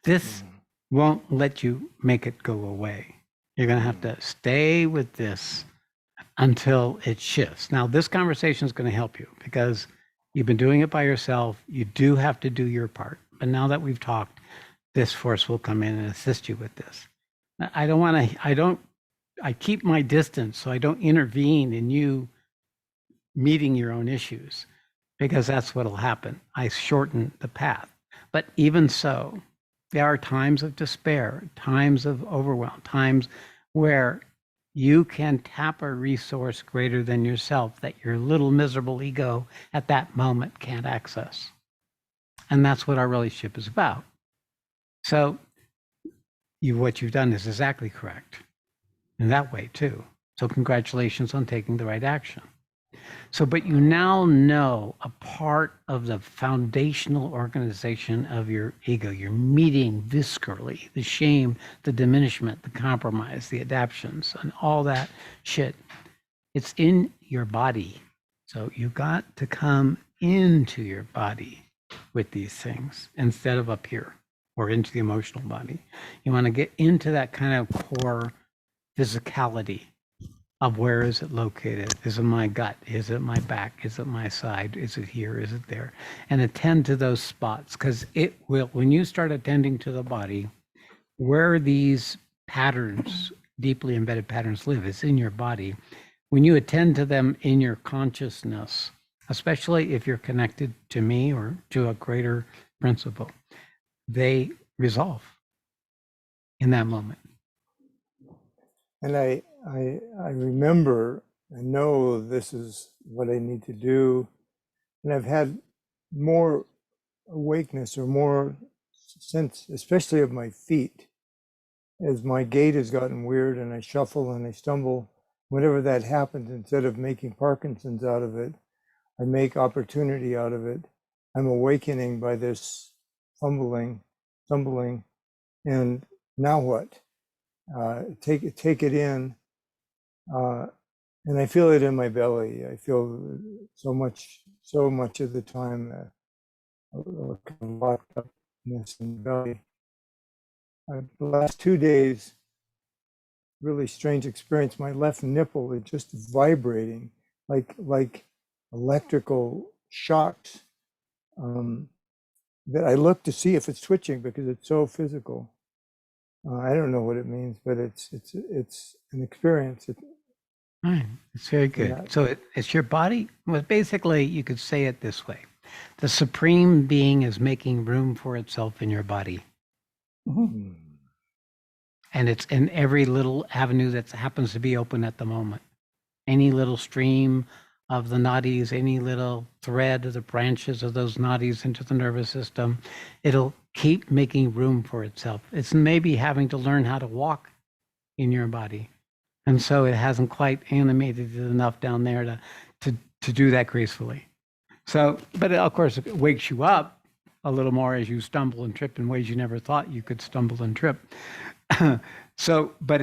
This won't let you make it go away. You're going to have to stay with this until it shifts. Now, this conversation is going to help you because you've been doing it by yourself. You do have to do your part. But now that we've talked, this force will come in and assist you with this. I keep my distance so I don't intervene in you meeting your own issues because that's what'll happen. I shorten the path. But even so, there are times of despair, times of overwhelm, times where you can tap a resource greater than yourself that your little miserable ego at that moment can't access. And that's what our relationship is about. So what you've done is exactly correct in that way too. So congratulations on taking the right action. So, but you now know a part of the foundational organization of your ego. You're meeting viscerally the shame, the diminishment, the compromise, the adaptions, and all that shit. It's in your body. So you got to come into your body with these things instead of up here or into the emotional body. You want to get into that kind of core physicality of where is it located? Is it my gut? Is it my back? Is it my side? Is it here? Is it there? And attend to those spots because it will, when you start attending to the body, where these patterns, deeply embedded patterns live, is in your body. When you attend to them in your consciousness, especially if you're connected to me or to a greater principle, they resolve in that moment. And I remember and know this is what I need to do. And I've had more awakeness or more sense, especially of my feet, as my gait has gotten weird and I shuffle and I stumble. Whenever that happens, instead of making Parkinson's out of it, I make opportunity out of it. I'm awakening by this stumbling, and now what? Take it in, and I feel it in my belly. I feel so much of the time kind of locked upness in the belly. The last 2 days, really strange experience. My left nipple is just vibrating like electrical shocks. That I look to see if it's twitching because it's so physical. I don't know what it means, but it's an experience. Right. It's very good. Yeah. So it's your body. Well, basically, you could say it this way: the Supreme Being is making room for itself in your body, Mm. and it's in every little avenue that happens to be open at the moment. Any little stream of the nadis, any little thread of the branches of those nadis into the nervous system, it'll keep making room for itself. It's maybe having to learn how to walk in your body. And so it hasn't quite animated it enough down there to do that gracefully. So, but of course, it wakes you up a little more as you stumble and trip in ways you never thought you could stumble and trip. So, but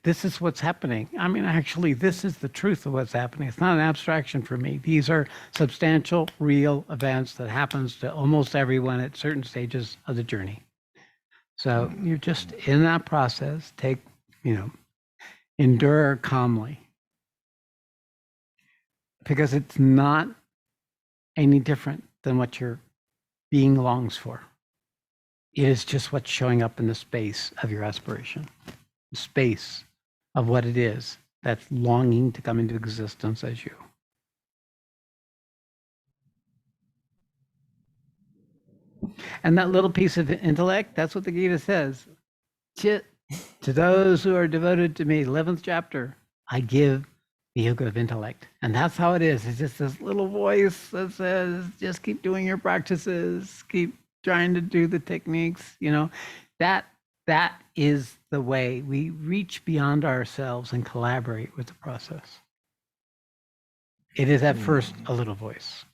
this is what's happening. I mean, actually, this is the truth of what's happening. It's not an abstraction for me. These are substantial, real events that happens to almost everyone at certain stages of the journey. So you're just in that process. Endure calmly, because it's not any different than what your being longs for. It is just what's showing up in the space of your aspiration, the space of what it is that's longing to come into existence as you. And that little piece of intellect, that's what the Gita says. To those who are devoted to me, 11th chapter, I give the yoga of intellect. And that's how it is. It's just this little voice that says, just keep doing your practices, keep trying to do the techniques, that is the way we reach beyond ourselves and collaborate with the process. It is at first a little voice,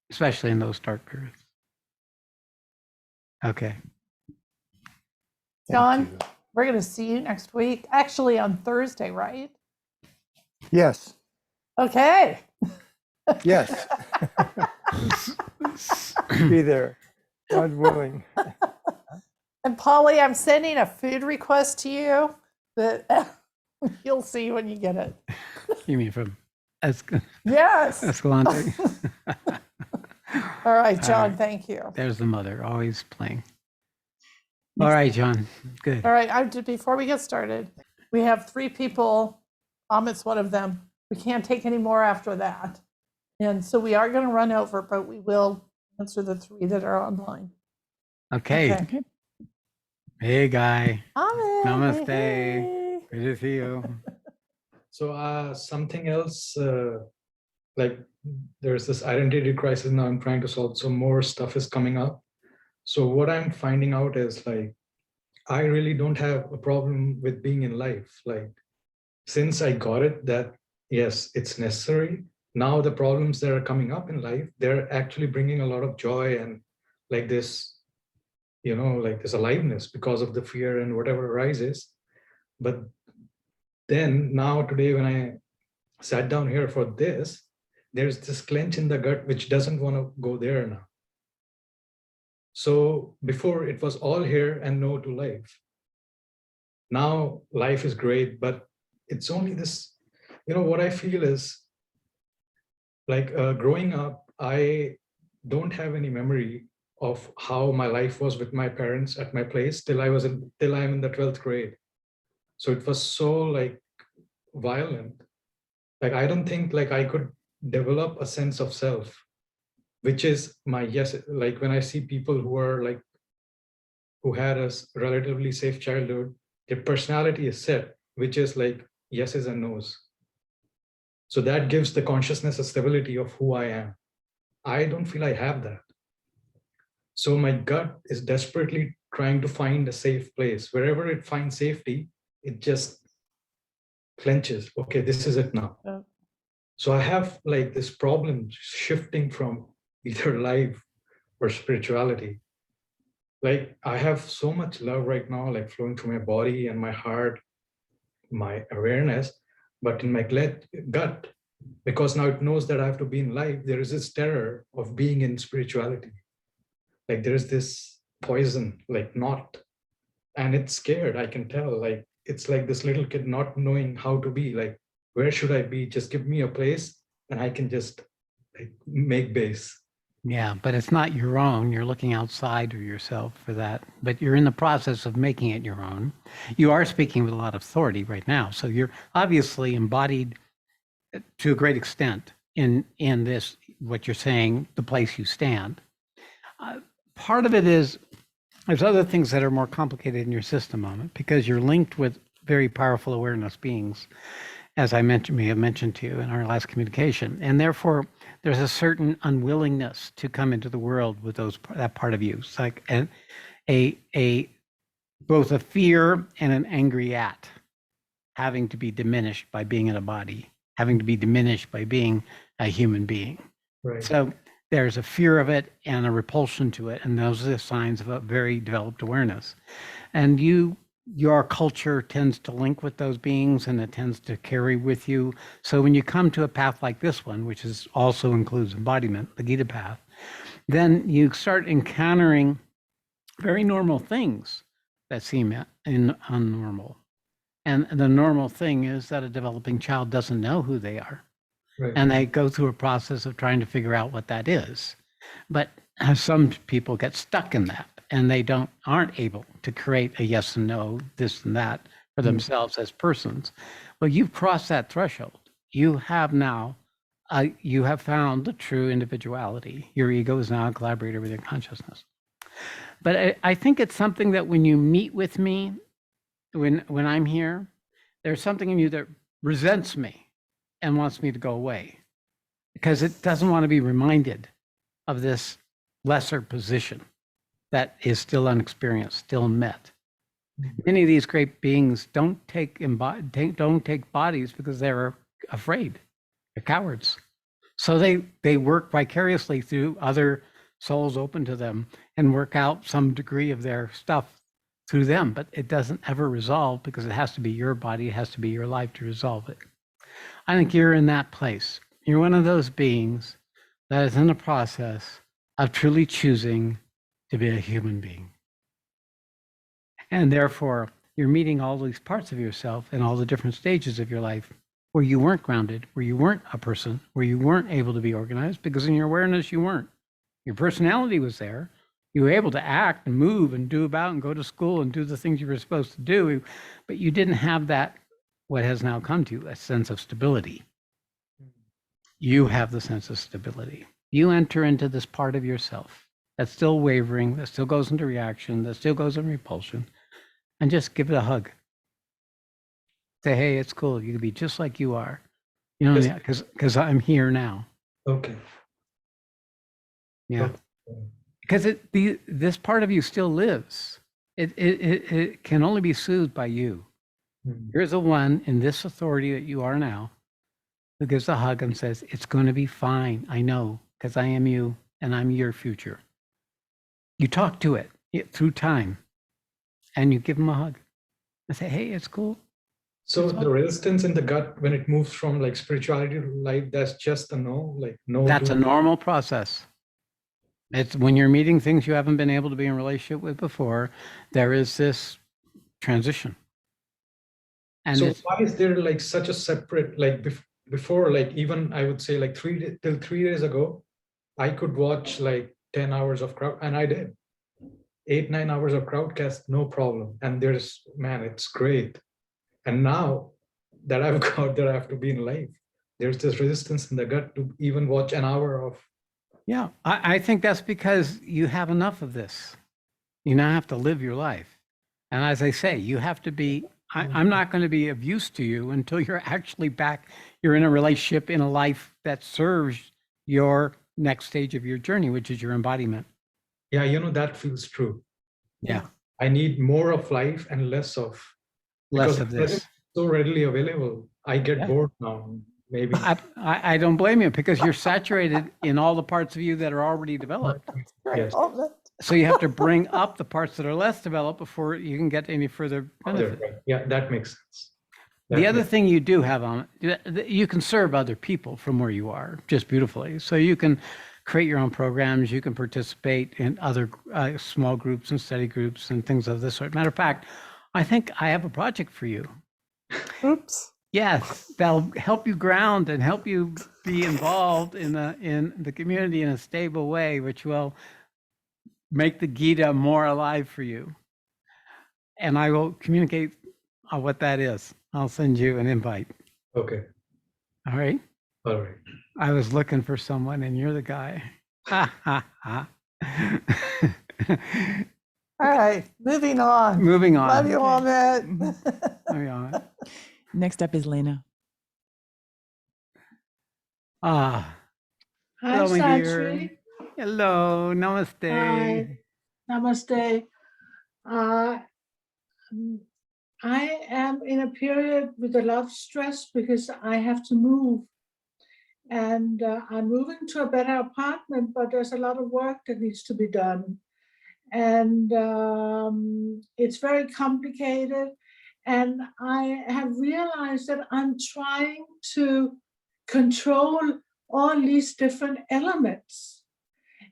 especially in those dark periods. Okay. John, we're going to see you next week. Actually, on Thursday, right? Yes. Okay. Yes. Be there, God willing. And Polly, I'm sending a food request to you that you'll see when you get it. You mean from Yes. Escalante? All right, John, All right. thank you. There's the mother, always playing. All right, John. Good. All right, before we get started, we have 3 people. Amit's one of them. We can't take any more after that. And so we are going to run over, but we will answer the 3 that are online. Okay. Okay. Hey, Guy. Amit. Namaste. Hey. Good to see you. So something else, like there's this identity crisis now I'm trying to solve. So more stuff is coming up. So what I'm finding out is like, I really don't have a problem with being in life. Like, since I got it that, yes, it's necessary. Now the problems that are coming up in life, they're actually bringing a lot of joy and like this, like this aliveness because of the fear and whatever arises. But then now today, when I sat down here for this, there's this clench in the gut, which doesn't want to go there now. So before it was all here and no to life. Now life is great, but it's only this, what I feel is like growing up, I don't have any memory of how my life was with my parents at my place till I'm in the 12th grade. So it was so like violent. Like, I don't think like I could develop a sense of self, which is my yes. Like when I see people who are like, who had a relatively safe childhood, Their personality is set, which is like yeses and nos. So that gives the consciousness a stability of who I am. I don't feel I have that. So my gut is desperately trying to find a safe place. Wherever it finds safety, it just clenches. Okay, this is it now. Oh. So I have like this problem shifting from either life or spirituality. Like I have so much love right now, like flowing through my body and my heart, my awareness, but in my gut, because now it knows that I have to be in life, there is this terror of being in spirituality. Like there is this poison, like not, and it's scared. I can tell. Like it's like this little kid not knowing how to be. Like where should I be? Just give me a place, and I can just like make base. Yeah, but it's not your own. You're looking outside of yourself for that, but you're in the process of making it your own. You are speaking with a lot of authority right now, so you're obviously embodied to a great extent in this, what you're saying, the place you stand. Part of it is there's other things that are more complicated in your system on it because you're linked with very powerful awareness beings, as I may have mentioned to you in our last communication, and therefore there's a certain unwillingness to come into the world with that part of you. It's like a both a fear and an angry at having to be diminished by being in a body, having to be diminished by being a human being. Right. So there's a fear of it and a repulsion to it, and those are the signs of a very developed awareness. And your culture tends to link with those beings, and it tends to carry with you. So when you come to a path like this one, which also includes embodiment, the Gita path, then you start encountering very normal things that seem unnormal. And the normal thing is that a developing child doesn't know who they are. Right. And they go through a process of trying to figure out what that is. But some people get stuck in that, and they aren't able to create a yes and no, this and that for themselves as persons. Well, you've crossed that threshold. You have now, you have found the true individuality. Your ego is now a collaborator with your consciousness. But I think it's something that when you meet with me, when I'm here, there's something in you that resents me and wants me to go away because it doesn't want to be reminded of this lesser position that is still unexperienced, still met. Many of these great beings don't take bodies because they're afraid. They're cowards. So they work vicariously through other souls open to them and work out some degree of their stuff through them, but it doesn't ever resolve because it has to be your body, it has to be your life to resolve it. I think you're in that place. You're one of those beings that is in the process of truly choosing to be a human being. And therefore, you're meeting all these parts of yourself in all the different stages of your life where you weren't grounded, where you weren't a person, where you weren't able to be organized, because in your awareness, you weren't. Your personality was there. You were able to act and move and do about and go to school and do the things you were supposed to do, but you didn't have that, what has now come to you, a sense of stability. You have the sense of stability. You enter into this part of yourself that's still wavering, that still goes into reaction, that still goes in repulsion, and just give it a hug. Say, hey, it's cool. You can be just like you are. You know, because I'm here now. Okay. Yeah. Okay. Because this part of you still lives. It can only be soothed by you. You're the one in this authority that you are now who gives a hug and says, it's going to be fine. I know, because I am you and I'm your future. You talk to it through time and you give them a hug and say, hey, it's cool. So the resistance in the gut when it moves from like spirituality to life, that's just a no, like no. That's a normal process. It's when you're meeting things you haven't been able to be in relationship with before, there is this transition. And so why is there like such a separate, like before, like even I would say like 3 days ago, I could watch like 10 hours of crowd, and I did 8-9 hours of crowdcast, no problem. And there's, man, it's great. And now that I've got that I have to be in life, there's this resistance in the gut to even watch an hour of. Yeah, I think that's because you have enough of this. You now have to live your life. And as I say, you have to be, I'm not going to be of use to you until you're actually back, you're in a relationship, in a life that serves your next stage of your journey, which is your embodiment. Yeah, that feels true. Yeah. I need more of life and less of, Less because of this. it's so readily available. I get Yeah. bored now, maybe. I don't blame you because you're saturated in all the parts of you that are already developed. Yes. So you have to bring up the parts that are less developed before you can get any further Other, benefit. right. Yeah, that makes sense. The other thing you do have on, you can serve other people from where you are just beautifully. So you can create your own programs. You can participate in other small groups and study groups and things of this sort. Matter of fact, I think I have a project for you. Oops. Yes, that'll help you ground and help you be involved in the community in a stable way, which will make the Gita more alive for you. And I will communicate what that is. I'll send you an invite. Okay. All right. All right. I was looking for someone, and you're the guy. Ha ha ha. All right, moving on. Moving on. Love you, Okay. Ahmed. Moving on. Next up is Lena. Ah, Hi, hello, my Sat dear. Shree. Hello, namaste. Hi. Namaste. Uh, mm, I am in a period with a lot of stress because I have to move. And I'm moving to a better apartment, but there's a lot of work that needs to be done. And it's very complicated. And I have realized that I'm trying to control all these different elements.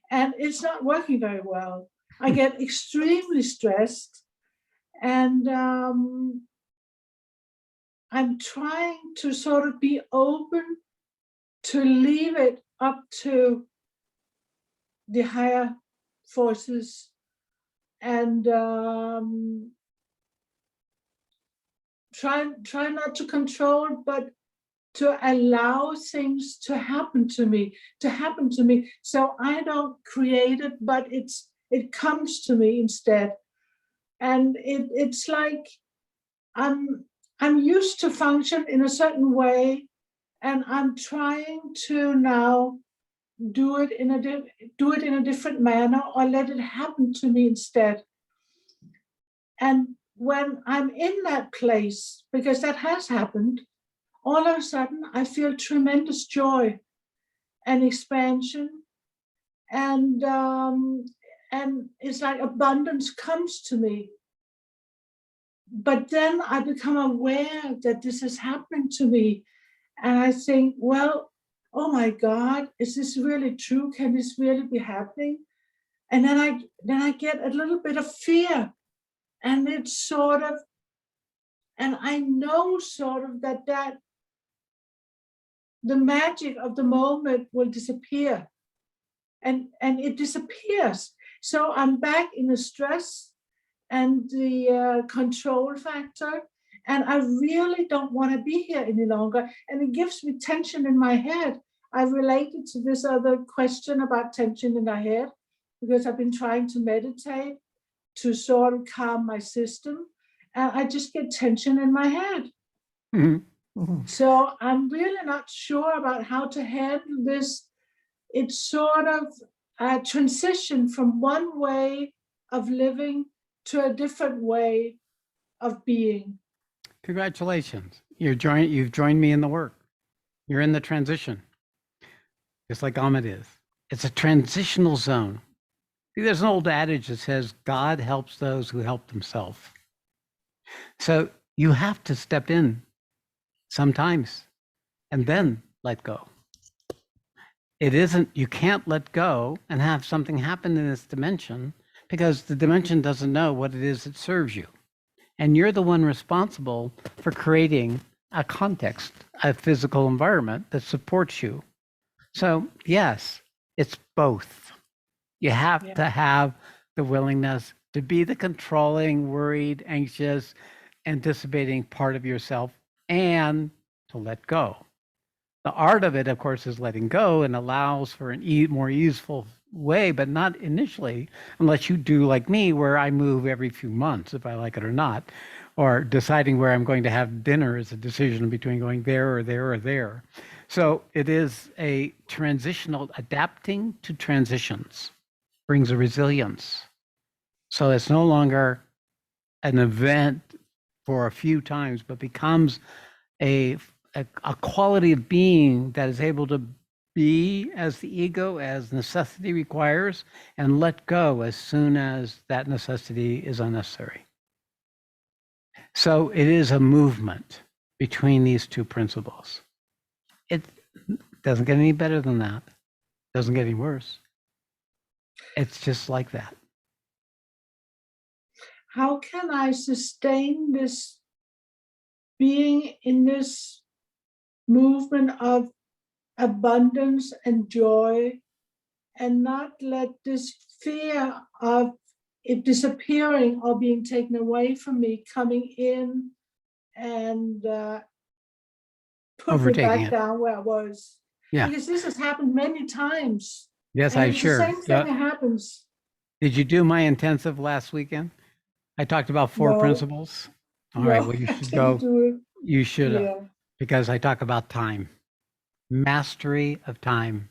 And it's not working very well. I get extremely stressed, and I'm trying to sort of be open to leave it up to the higher forces, and try not to control, but to allow things to happen to me, so I don't create it, but it comes to me instead. And it's like I'm used to function in a certain way, and I'm trying to now do it in a different manner, or let it happen to me instead. And when I'm in that place, because that has happened, all of a sudden I feel tremendous joy and expansion, and it's like abundance comes to me. But then I become aware that this is happening to me, and I think, well, oh my God, is this really true? Can this really be happening? And then I get a little bit of fear, and it's sort of, and I know sort of that the magic of the moment will disappear, and it disappears. So I'm back in the stress and the control factor, and I really don't want to be here any longer, and it gives me tension in my head. I related to this other question about tension in my head, because I've been trying to meditate to sort of calm my system, and I just get tension in my head. Mhm. So I'm really not sure about how to handle this. It's sort of a transition from one way of living to a different way of being. Congratulations. You've joined me in the work. You're in the transition, just like Ahmed is. It's a transitional zone. See, there's an old adage that says, God helps those who help themselves. So you have to step in sometimes and then let go. You can't let go and have something happen in this dimension because the dimension doesn't know what it is that serves you. And you're the one responsible for creating a context, a physical environment that supports you. So yes, it's both. You have to have the willingness to be the controlling, worried, anxious, anticipating part of yourself and to let go. The art of it, of course, is letting go and allows for an more easeful way, but not initially, unless you do like me, where I move every few months, if I like it or not, or deciding where I'm going to have dinner is a decision between going there or there or there. So it is a transitional, adapting to transitions brings a resilience. So it's no longer an event for a few times, but becomes a quality of being that is able to be as the ego as necessity requires and let go as soon as that necessity is unnecessary. So it is a movement between these two principles. It doesn't get any better than that. Doesn't get any worse. It's just like that. How can I sustain this being in this movement of abundance and joy and not let this fear of it disappearing or being taken away from me coming in and put me Overtaking back it. down where I was? Yeah. Because this has happened many times. Yes, And I'm it's sure. the same thing that happens. Did you do my intensive last weekend? I talked about 4 No. principles. All right. No, Well, you I should didn't go. do it. You should, Yeah. because I talk about time, mastery of time.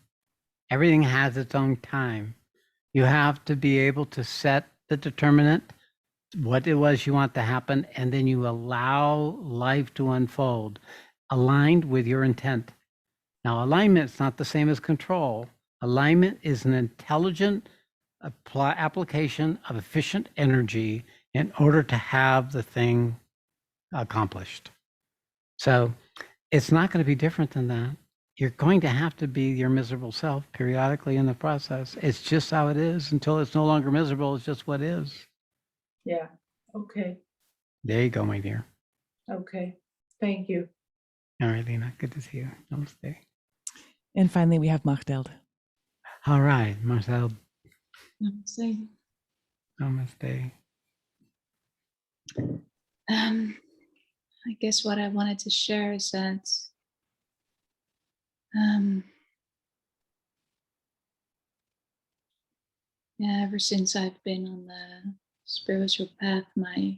Everything has its own time. You have to be able to set the determinant, what it was you want to happen, and then you allow life to unfold aligned with your intent. Now, alignment is not the same as control. Alignment is an intelligent application of efficient energy in order to have the thing accomplished. So it's not going to be different than that. You're going to have to be your miserable self periodically in the process. It's just how it is until it's no longer miserable. It's just what is. Yeah. Okay. There you go, my dear. Okay. Thank you. All right, Lena. Good to see you. Namaste. And finally, we have Machteld. All right, Marcel. Namaste. Namaste. I guess what I wanted to share is that ever since I've been on the spiritual path, my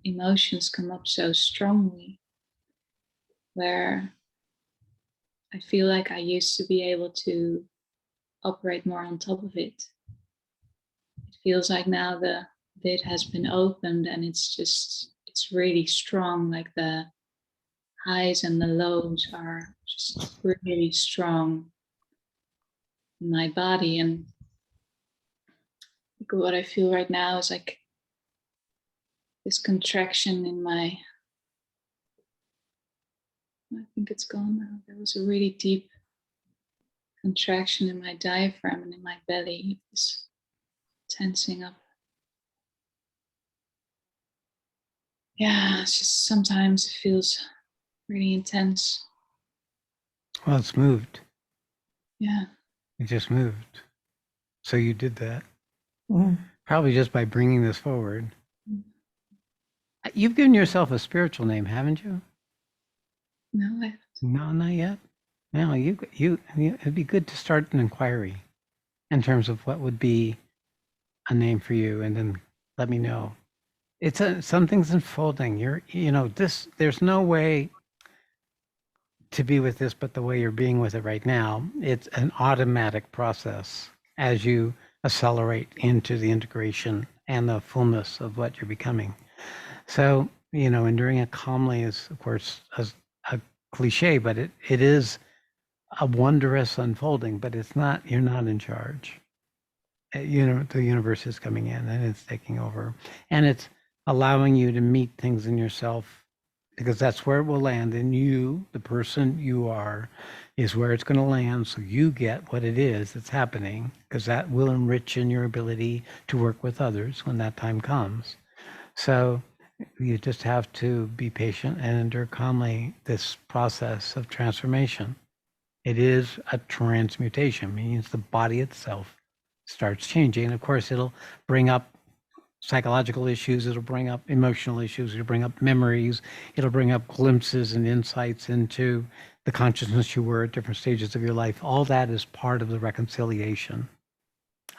emotions come up so strongly, where I feel like I used to be able to operate more on top of it. It feels like now the lid has been opened and it's really strong, like the highs and the lows are just really strong in my body. And what I feel right now is like this contraction in my, I think it's gone now. There was a really deep contraction in my diaphragm and in my belly. It was tensing up. Yeah, it's just sometimes it feels really intense. Well, it's moved. Yeah. It just moved. So you did that. Mm. Probably just by bringing this forward. Mm. You've given yourself a spiritual name, haven't you? No, I haven't. No, not yet. No, it'd be good to start an inquiry in terms of what would be a name for you, and then let me know. Something's unfolding. There's no way to be with this but the way you're being with it right now. It's an automatic process as you accelerate into the integration and the fullness of what you're becoming. So, enduring it calmly is, of course, a cliche, but it is a wondrous unfolding, but you're not in charge. The universe is coming in and it's taking over, and it's allowing you to meet things in yourself, because that's where it will land. And you, the person you are, is where it's going to land. So you get what it is that's happening, because that will enrich in your ability to work with others when that time comes. So you just have to be patient and endure calmly this process of transformation. It is a transmutation, means the body itself starts changing. And of course, it'll bring up psychological issues, it'll bring up emotional issues, it'll bring up memories, it'll bring up glimpses and insights into the consciousness you were at different stages of your life. All that is part of the reconciliation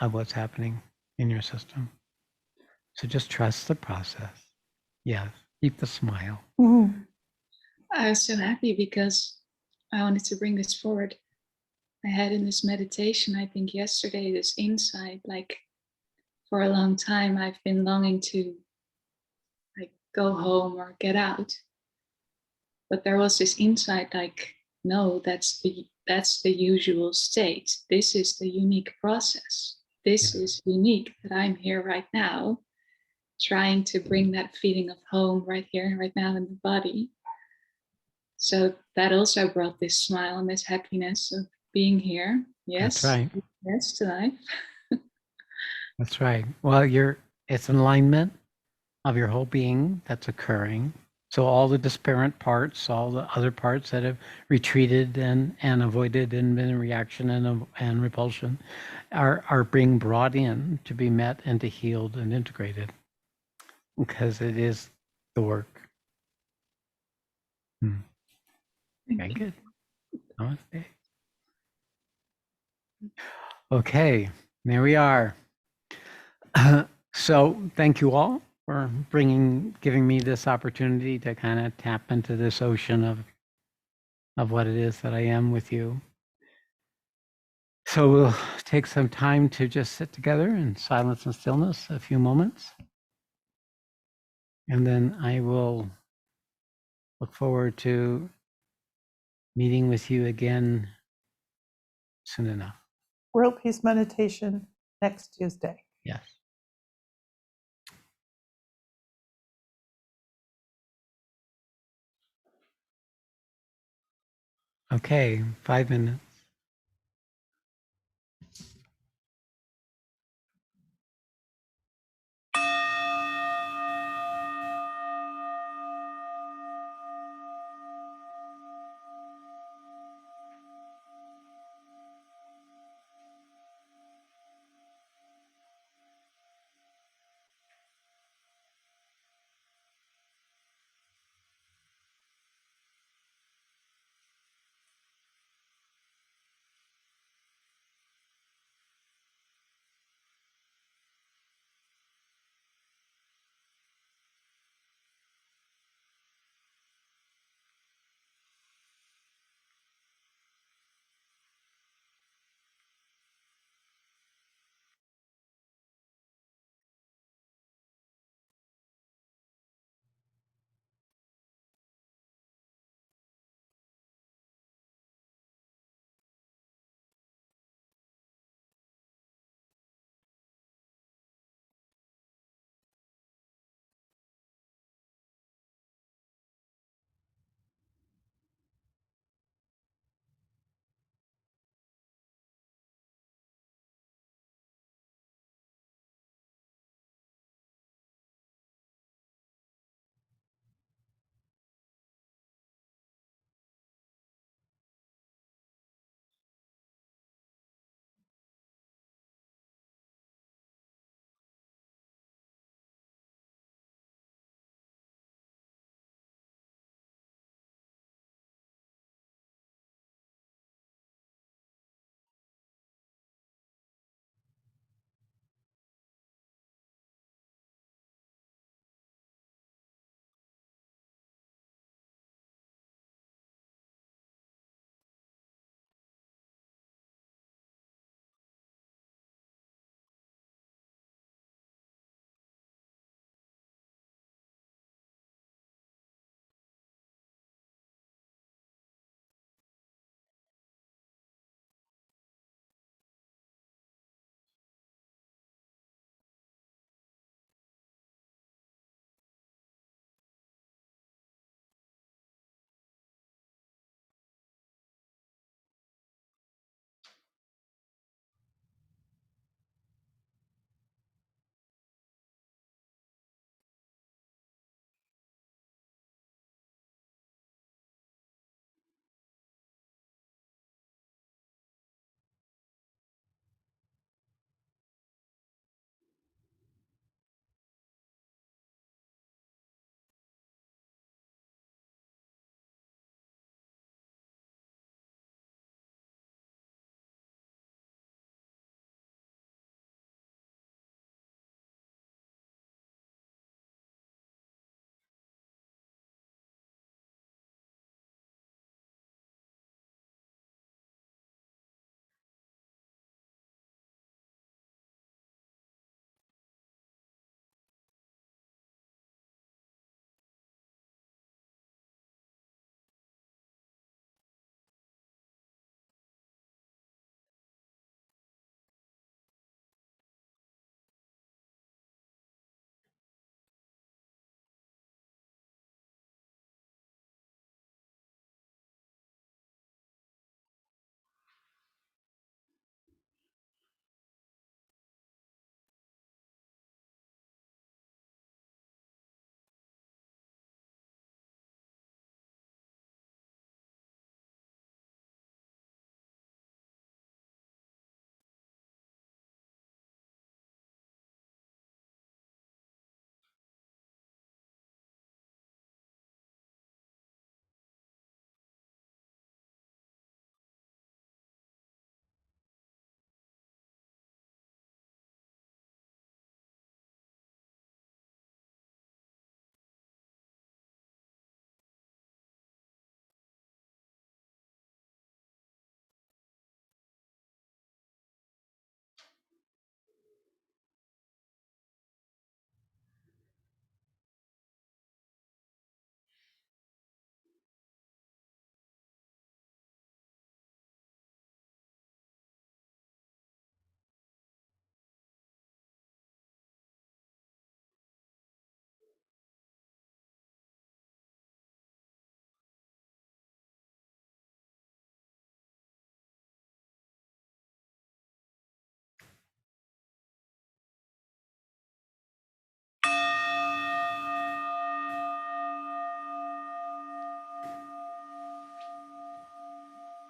of what's happening in your system. So just trust the process. Yes, keep the smile. Mhm. I was so happy because I wanted to bring this forward. I had in this meditation, I think yesterday, this insight, like for a long time, I've been longing to like go home or get out. But there was this insight like, no, that's the usual state. This is the unique process. This is unique that I'm here right now, trying to bring that feeling of home right here and right now in the body. So that also brought this smile and this happiness of being here. Yes. That's right. Yes, to life. That's right. Well, it's an alignment of your whole being that's occurring. So all the disparate parts, all the other parts that have retreated and avoided and been in reaction and repulsion are being brought in to be met and to healed and integrated, because it is the work. Very good. Namaste. Okay, there we are. So thank you all for giving me this opportunity to kind of tap into this ocean of what it is that I am with you. So we'll take some time to just sit together in silence and stillness, a few moments. And then I will look forward to meeting with you again soon enough. World Peace Meditation next Tuesday. Yes. Okay, 5 minutes.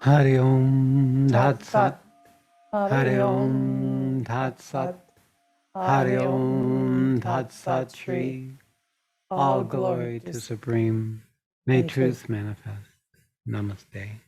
Hari Om Tat Tat Sat. Sat. Hari Om Tat Sat. Hari Om Tat Sat Shree. All glory to Supreme. May truth manifest. Namaste.